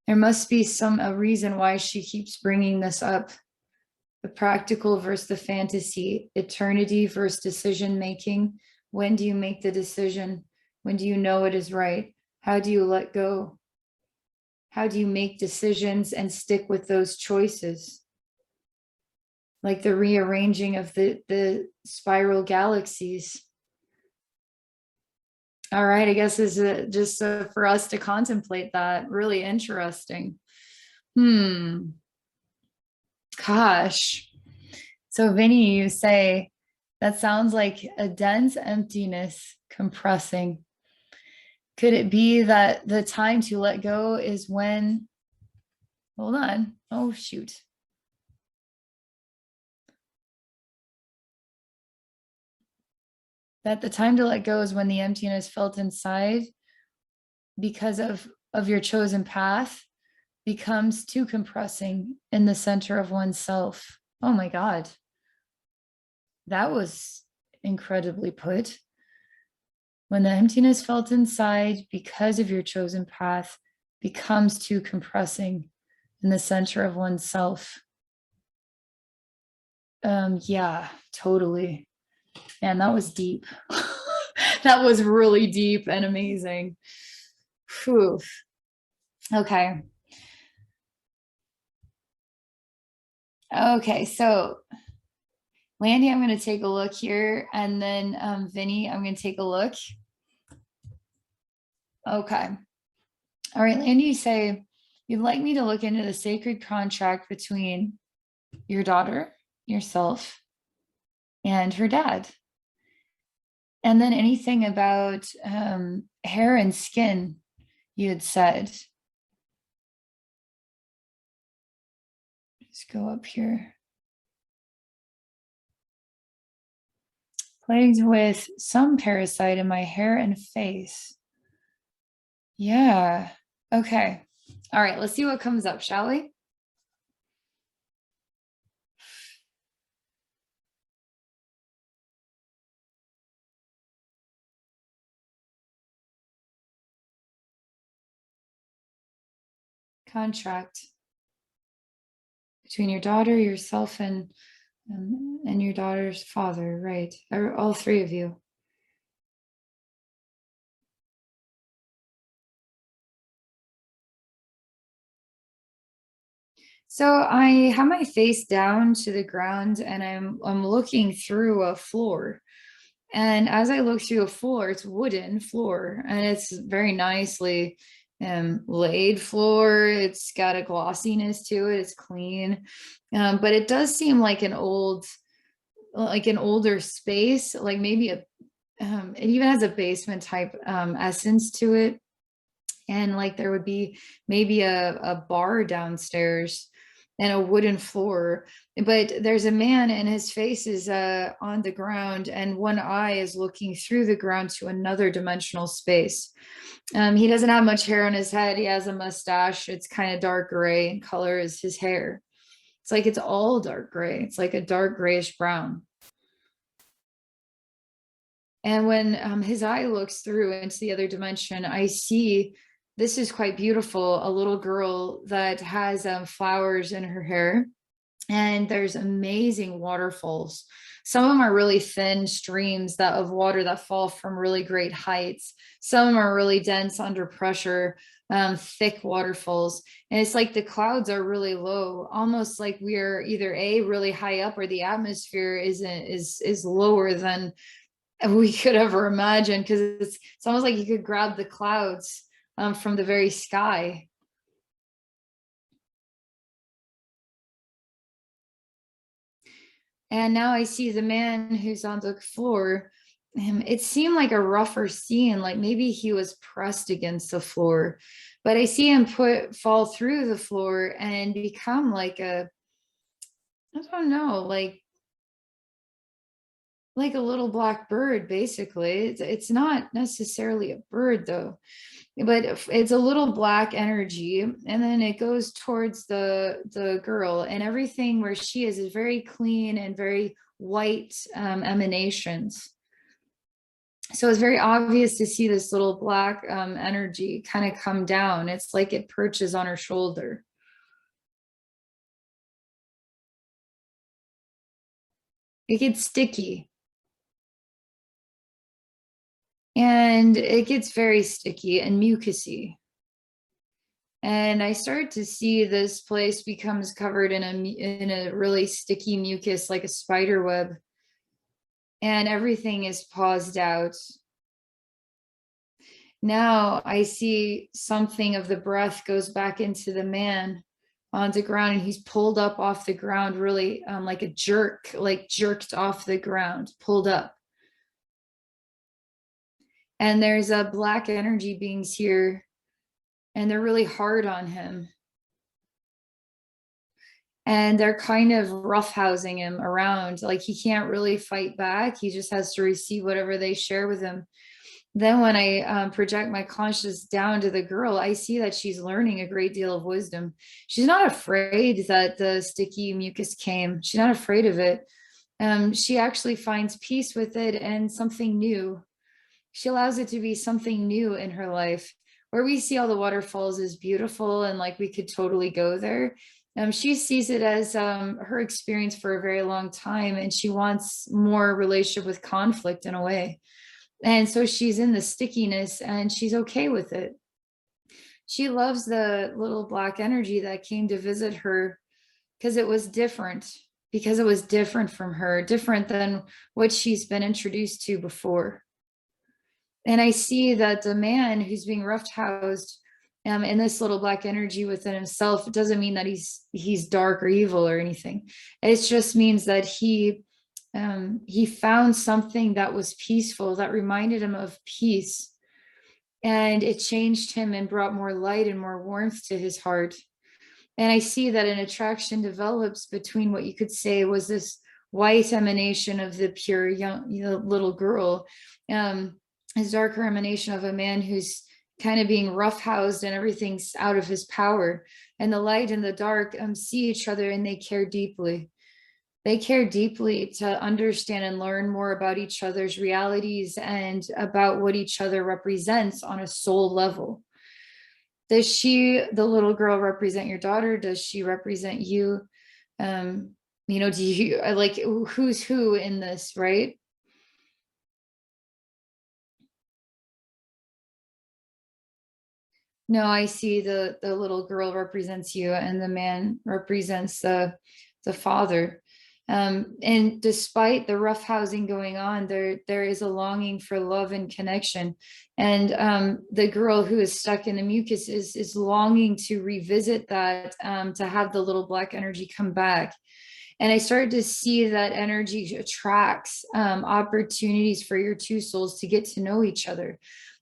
S1: There must be a reason why she keeps bringing this up. The practical versus the fantasy, eternity versus decision making. When do you make the decision? When do you know it is right? How do you let go? How do you make decisions and stick with those choices? Like the rearranging of the spiral galaxies. All right, I guess is just for us to contemplate that. Really interesting. Gosh. So Vini, you say, that sounds like a dense emptiness compressing. Could it be that the time to let go is when, hold on, oh shoot. That the time to let go is when the emptiness felt inside because of your chosen path becomes too compressing in the center of oneself. Oh my God. That was incredibly put. When the emptiness felt inside because of your chosen path becomes too compressing in the center of oneself. Yeah, totally. Man, that was deep. That was really deep and amazing. Whew. Okay. Okay, so Landi, I'm going to take a look here, and then Vini, I'm going to take a look. Okay. All right, Landi, you say you'd like me to look into the sacred contract between your daughter, yourself, and her dad. And then anything about hair and skin, you had said. Just go up here. Plagued with some parasite in my hair and face. Yeah. Okay. All right. Let's see what comes up, shall we? Contract between your daughter, yourself, and your daughter's father, right? All three of you. So I have my face down to the ground, and I'm looking through a floor. And as I look through a floor, it's wooden floor, and it's very nicely laid floor. It's got a glossiness to it. It's clean, but it does seem like an older space, like maybe it even has a basement type essence to it. And like there would be maybe a bar downstairs. and a wooden floor. But there's a man and his face is on the ground, and one eye is looking through the ground to another dimensional space. He doesn't have much hair on his head. He has a mustache. It's kind of dark gray in color as his hair. It's like it's all dark gray. It's like a dark grayish brown. And when his eye looks through into the other dimension, I see, this is quite beautiful, a little girl that has flowers in her hair. And there's amazing waterfalls. Some of them are really thin streams that of water that fall from really great heights. Some of them are really dense under pressure, thick waterfalls. And it's like the clouds are really low, almost like we're either really high up, or the atmosphere is lower than we could ever imagine, because it's almost like you could grab the clouds from the very sky. And now I see the man who's on the floor. It seemed like a rougher scene, like maybe he was pressed against the floor, but I see him fall through the floor and become like I don't know, like a little black bird, basically. It's not necessarily a bird though, but it's a little black energy, and then it goes towards the girl, and everything where she is very clean and very white emanations. So it's very obvious to see this little black energy kind of come down. It's like it perches on her shoulder. It gets sticky. And it gets very sticky and mucusy. And I start to see this place becomes covered in a really sticky mucus, like a spider web. And everything is paused out. Now I see something of the breath goes back into the man on the ground, and he's pulled up off the ground, really like a jerk, like jerked off the ground, pulled up. And there's black energy beings here, and they're really hard on him. And they're kind of roughhousing him around, like he can't really fight back. He just has to receive whatever they share with him. Then when I project my conscious down to the girl, I see that she's learning a great deal of wisdom. She's not afraid that the sticky mucus came. She's not afraid of it. She actually finds peace with it and something new. She allows it to be something new in her life. Where we see all the waterfalls is beautiful and like we could totally go there. She sees it as her experience for a very long time, and she wants more relationship with conflict in a way. And so she's in the stickiness and she's okay with it. She loves the little black energy that came to visit her because it was different, from her, different than what she's been introduced to before. And I see that the man who's being roughhoused in this little black energy within himself, it doesn't mean that he's dark or evil or anything. It just means that he found something that was peaceful, that reminded him of peace. And it changed him and brought more light and more warmth to his heart. And I see that an attraction develops between what you could say was this white emanation of the pure young little girl, his darker emanation of a man who's kind of being roughhoused and everything's out of his power. And the light and the dark see each other, and they care deeply. They care deeply to understand and learn more about each other's realities and about what each other represents on a soul level. Does the little girl, represent your daughter? Does she represent you? Do you like who's who in this, right? No, I see the little girl represents you, and the man represents the father. And despite the roughhousing going on, there is a longing for love and connection. And the girl who is stuck in the mucus is longing to revisit that, to have the little black energy come back. And I started to see that energy attracts opportunities for your two souls to get to know each other.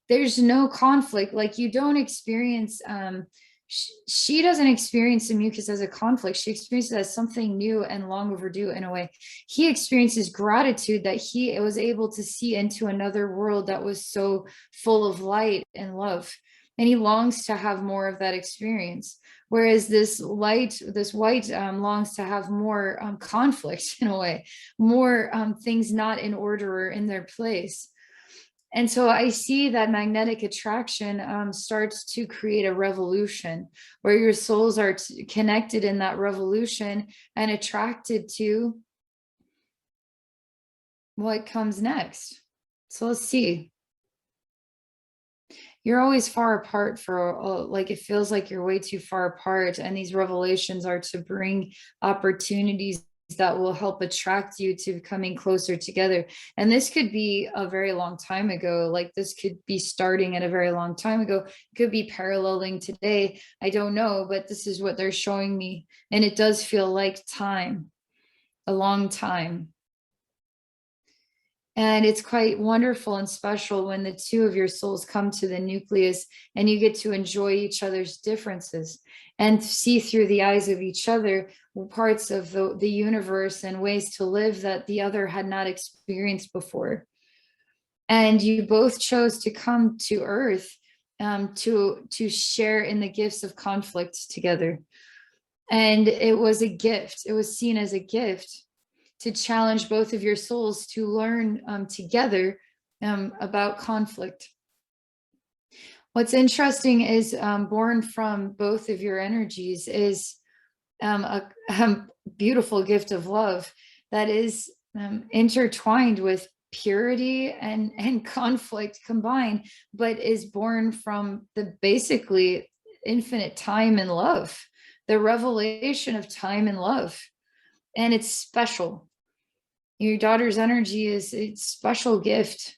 S1: There's no conflict. Like you don't experience she doesn't experience the mucus as a conflict. She experiences it as something new and long overdue in a way. He experiences gratitude that he was able to see into another world that was so full of light and love. And he longs to have more of that experience. Whereas this white longs to have more conflict in a way, more things not in order or in their place. And so I see that magnetic attraction starts to create a revolution where your souls are connected in that revolution and attracted to what comes next. So let's see. You're always far apart for like, it feels like you're way too far apart. And these revelations are to bring opportunities that will help attract you to coming closer together. And this could be a very long time ago. Like this could be starting at a very long time ago. It could be paralleling today. I don't know, but this is what they're showing me. And it does feel like time, a long time. And it's quite wonderful and special when the two of your souls come to the nucleus and you get to enjoy each other's differences and see through the eyes of each other parts of the universe and ways to live that the other had not experienced before. And you both chose to come to Earth to share in the gifts of conflict together. And it was a gift. It was seen as a gift to challenge both of your souls to learn together about conflict. What's interesting is born from both of your energies is a beautiful gift of love that is intertwined with purity and conflict combined, but is born from the basically infinite time and love, the revelation of time and love. And it's special. Your daughter's energy is a special gift.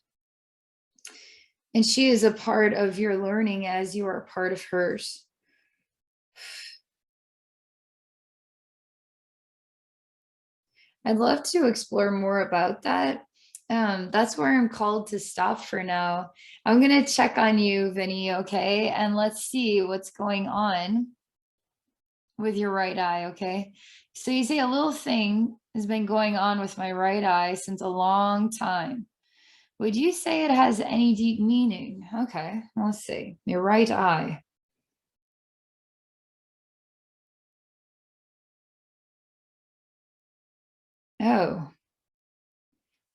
S1: And she is a part of your learning as you are a part of hers. I'd love to explore more about that. That's where I'm called to stop for now. I'm going to check on you, Vini, okay? And let's see what's going on with your right eye, okay? So you see a little thing has been going on with my right eye since a long time. Would you say it has any deep meaning? Okay, let's see. Your right eye. Oh,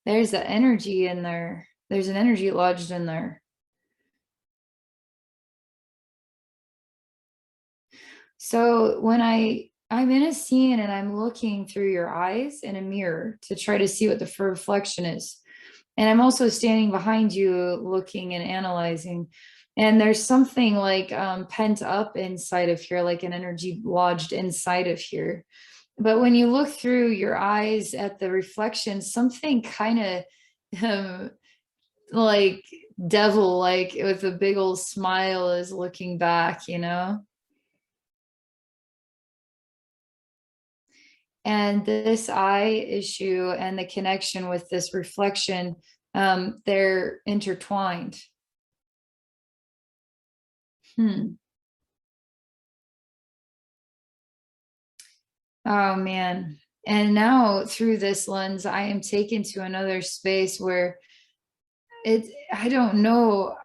S1: there's an energy in there. There's an energy lodged in there. So when I'm in a scene and I'm looking through your eyes in a mirror to try to see what the reflection is. And I'm also standing behind you looking and analyzing. And there's something like pent up inside of here, like an energy lodged inside of here. But when you look through your eyes at the reflection, something kind of like devil, like with a big old smile is looking back, you know? And this eye issue and the connection with this reflection, they're intertwined. Oh man. And now through this lens, I am taken to another space where I don't know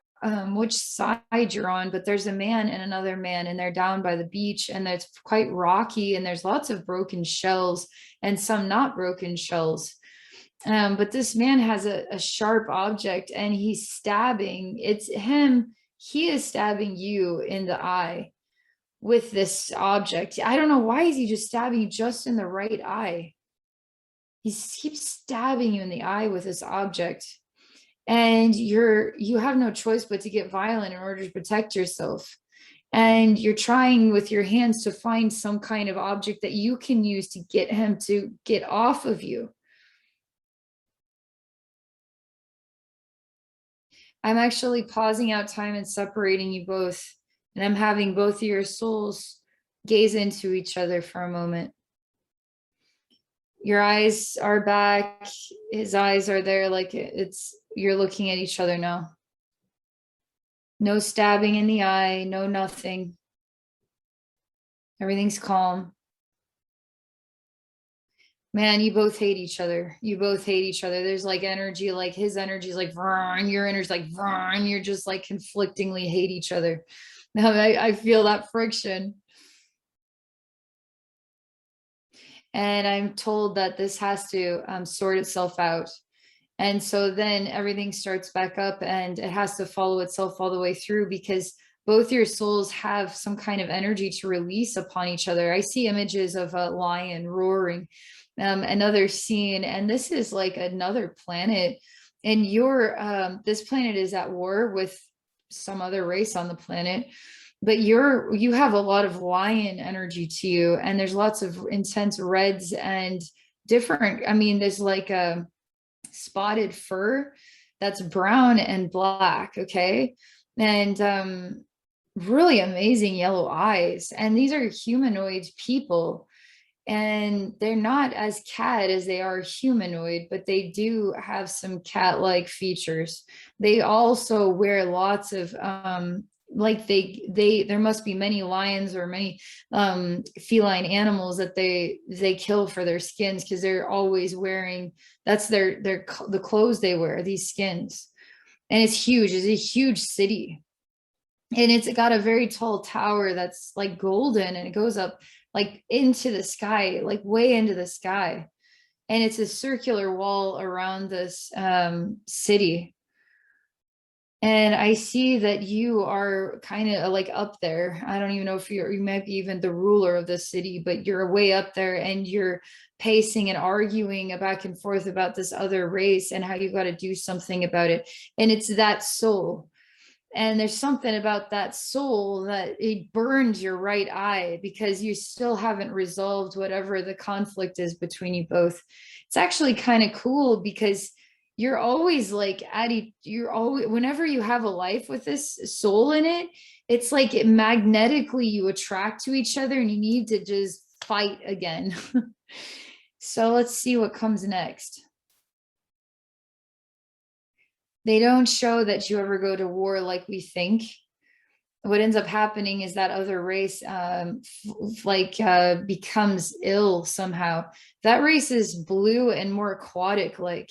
S1: which side you're on, but there's a man and another man, and they're down by the beach, and it's quite rocky, and there's lots of broken shells and some not broken shells. But this man has a sharp object and he's stabbing. It's him. He is stabbing you in the eye with this object. I don't know why is he just stabbing you just in the right eye. He keeps stabbing you in the eye with this object. And you have no choice but to get violent in order to protect yourself. And you're trying with your hands to find some kind of object that you can use to get him to get off of you. I'm actually pausing out time and separating you both. And I'm having both of your souls gaze into each other for a moment. Your eyes are back. His eyes are there, like you're looking at each other now. No stabbing in the eye, no nothing. Everything's calm. Man, you both hate each other. You both hate each other. There's like energy, like his energy is like, and your energy is like, and you're just like conflictingly hate each other. Now I feel that friction. And I'm told that this has to sort itself out. And so then everything starts back up and it has to follow itself all the way through, because both your souls have some kind of energy to release upon each other. I see images of a lion roaring, another scene, and this is like another planet. And this planet is at war with some other race on the planet, but you have a lot of lion energy to you, and there's lots of intense reds and different. I mean, there's like a spotted fur that's brown and black, okay? And really amazing yellow eyes. And these are humanoid people. And they're not as cat as they are humanoid, but they do have some cat-like features. They also wear lots of like there must be many lions or many feline animals that they kill for their skins, because they're always wearing, that's the clothes they wear, these skins. And it's huge. It's a huge city, and it's got a very tall tower that's like golden, and it goes up like into the sky, like way into the sky. And it's a circular wall around this city. And I see that you are kind of like up there. I don't even know if you might be even the ruler of the city, but you're way up there, and you're pacing and arguing back and forth about this other race and how you got to do something about it. And it's that soul. And there's something about that soul that it burns your right eye, because you still haven't resolved whatever the conflict is between you both. It's actually kind of cool, because you're always like you're always, whenever you have a life with this soul in it, it's like magnetically you attract to each other, and you need to just fight again. So let's see what comes next. They don't show that you ever go to war like we think. What ends up happening is that other race becomes ill somehow. That race is blue and more aquatic like,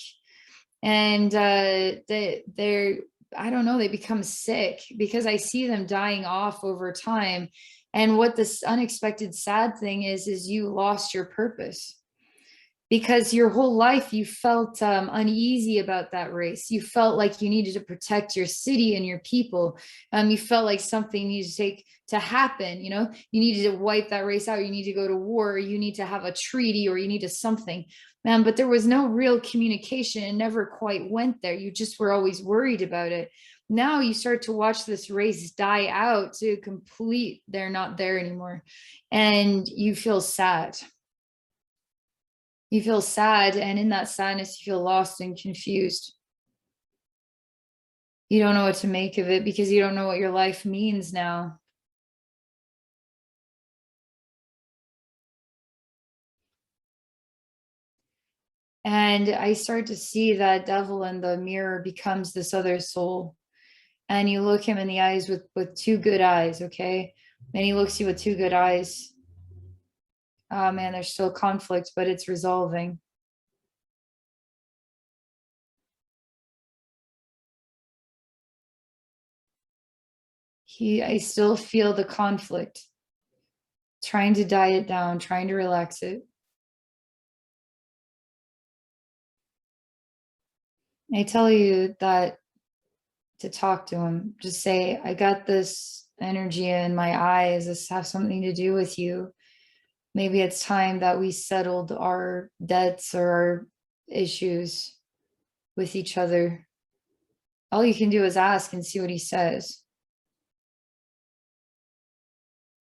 S1: and they're, I don't know, they become sick, because I see them dying off over time. And what this unexpected sad thing is you lost your purpose, because your whole life you felt uneasy about that race. You felt like you needed to protect your city and your people. You felt like something needed to happen. You needed to wipe that race out. You need to go to war. Or you need to have a treaty, or you need to something. But there was no real communication, and never quite went there. You just were always worried about it. Now you start to watch this race die out to complete. They're not there anymore, and you feel sad. You feel sad, and in that sadness, you feel lost and confused. You don't know what to make of it, because you don't know what your life means now. And I start to see that devil in the mirror becomes this other soul. And you look him in the eyes with two good eyes, okay? And he looks you with two good eyes. Oh man, there's still conflict, but it's resolving. I still feel the conflict, trying to die it down, trying to relax it. I tell you that to talk to him, just say, I got this energy in my eyes. This has something to do with you. Maybe it's time that we settled our debts or our issues with each other. All you can do is ask and see what he says.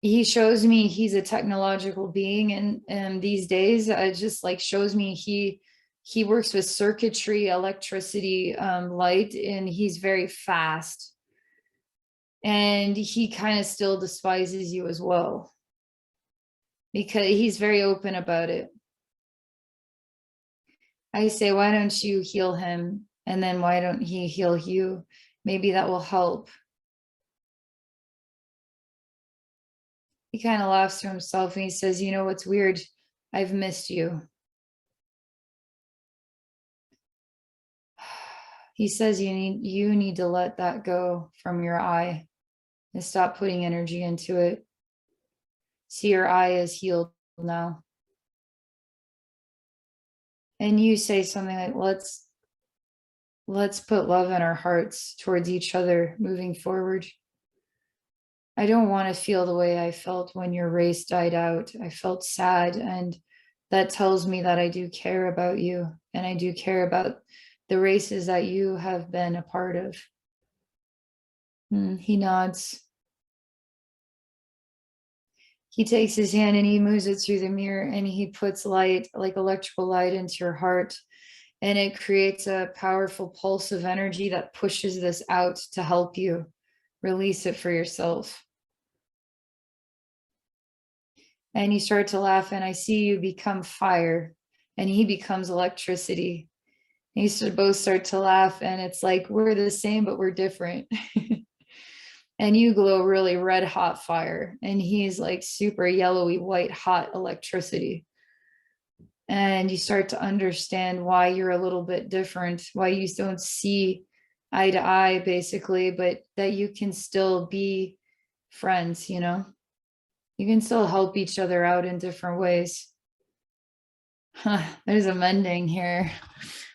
S1: He shows me he's a technological being, and these days it just like shows me he works with circuitry, electricity, light, and he's very fast, and he kind of still despises you as well, because he's very open about it. I say, why don't you heal him, and then why don't he heal you? Maybe that will help. He kind of laughs to himself and he says, you know what's weird? I've missed you. He says you need to let that go from your eye and stop putting energy into it. See, your eye is healed now. And you say something like, let's put love in our hearts towards each other moving forward. I don't want to feel the way I felt when your race died out. I felt sad, and that tells me that I do care about you, and I do care about the races that you have been a part of. He nods. He takes his hand and he moves it through the mirror, and he puts light, like electrical light, into your heart. And it creates a powerful pulse of energy that pushes this out to help you release it for yourself. And you start to laugh, and I see you become fire, and he becomes electricity. And you both start to laugh, and it's like we're the same, but we're different. And you glow really red hot fire, and he's like super yellowy white hot electricity. And you start to understand why you're a little bit different, why you don't see eye to eye, basically, but that you can still be friends, you know? You can still help each other out in different ways. There's a mending here.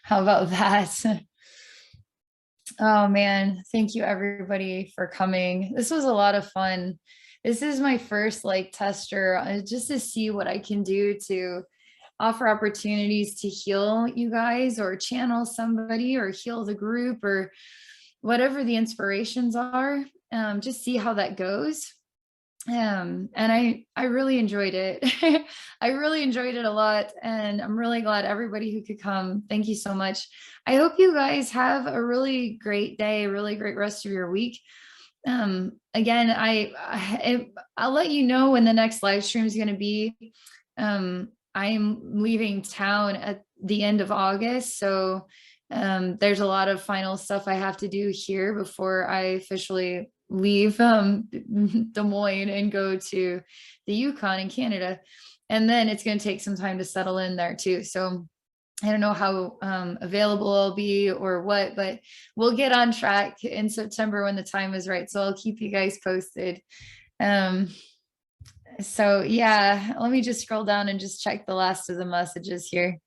S1: How about that? Oh man, thank you everybody for coming. This was a lot of fun. This is my first like tester, just to see what I can do to offer opportunities to heal you guys or channel somebody or heal the group or whatever the inspirations are. Just see how that goes. And I really enjoyed it. I really enjoyed it a lot, and I'm really glad everybody who could come. Thank you so much. I hope you guys have a really great day, a really great rest of your week. Again, I'll let you know when the next live stream is going to be. I'm leaving town at the end of August, so there's a lot of final stuff I have to do here before I officially leave Des Moines and go to the Yukon in Canada. And then it's going to take some time to settle in there too. So I don't know how available I'll be or what, but we'll get on track in September when the time is right. So I'll keep you guys posted. So yeah, let me just scroll down and just check the last of the messages here.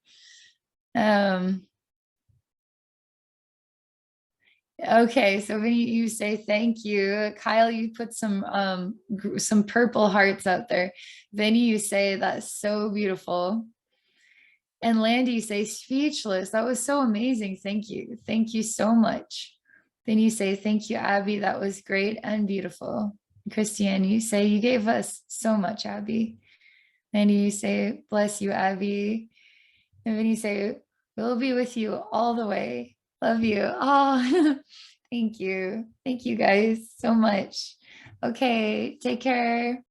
S1: Okay, so Vini, you say thank you. Kyle, you put some purple hearts out there. Vini, you say that's so beautiful. And Landi, you say speechless. That was so amazing. Thank you. Thank you so much. Then you say thank you, Abbey. That was great and beautiful. Christiane, you say you gave us so much, Abbey. And you say bless you, Abbey. And then you say we'll be with you all the way. Love you. Oh, thank you. Thank you guys so much. Okay, take care.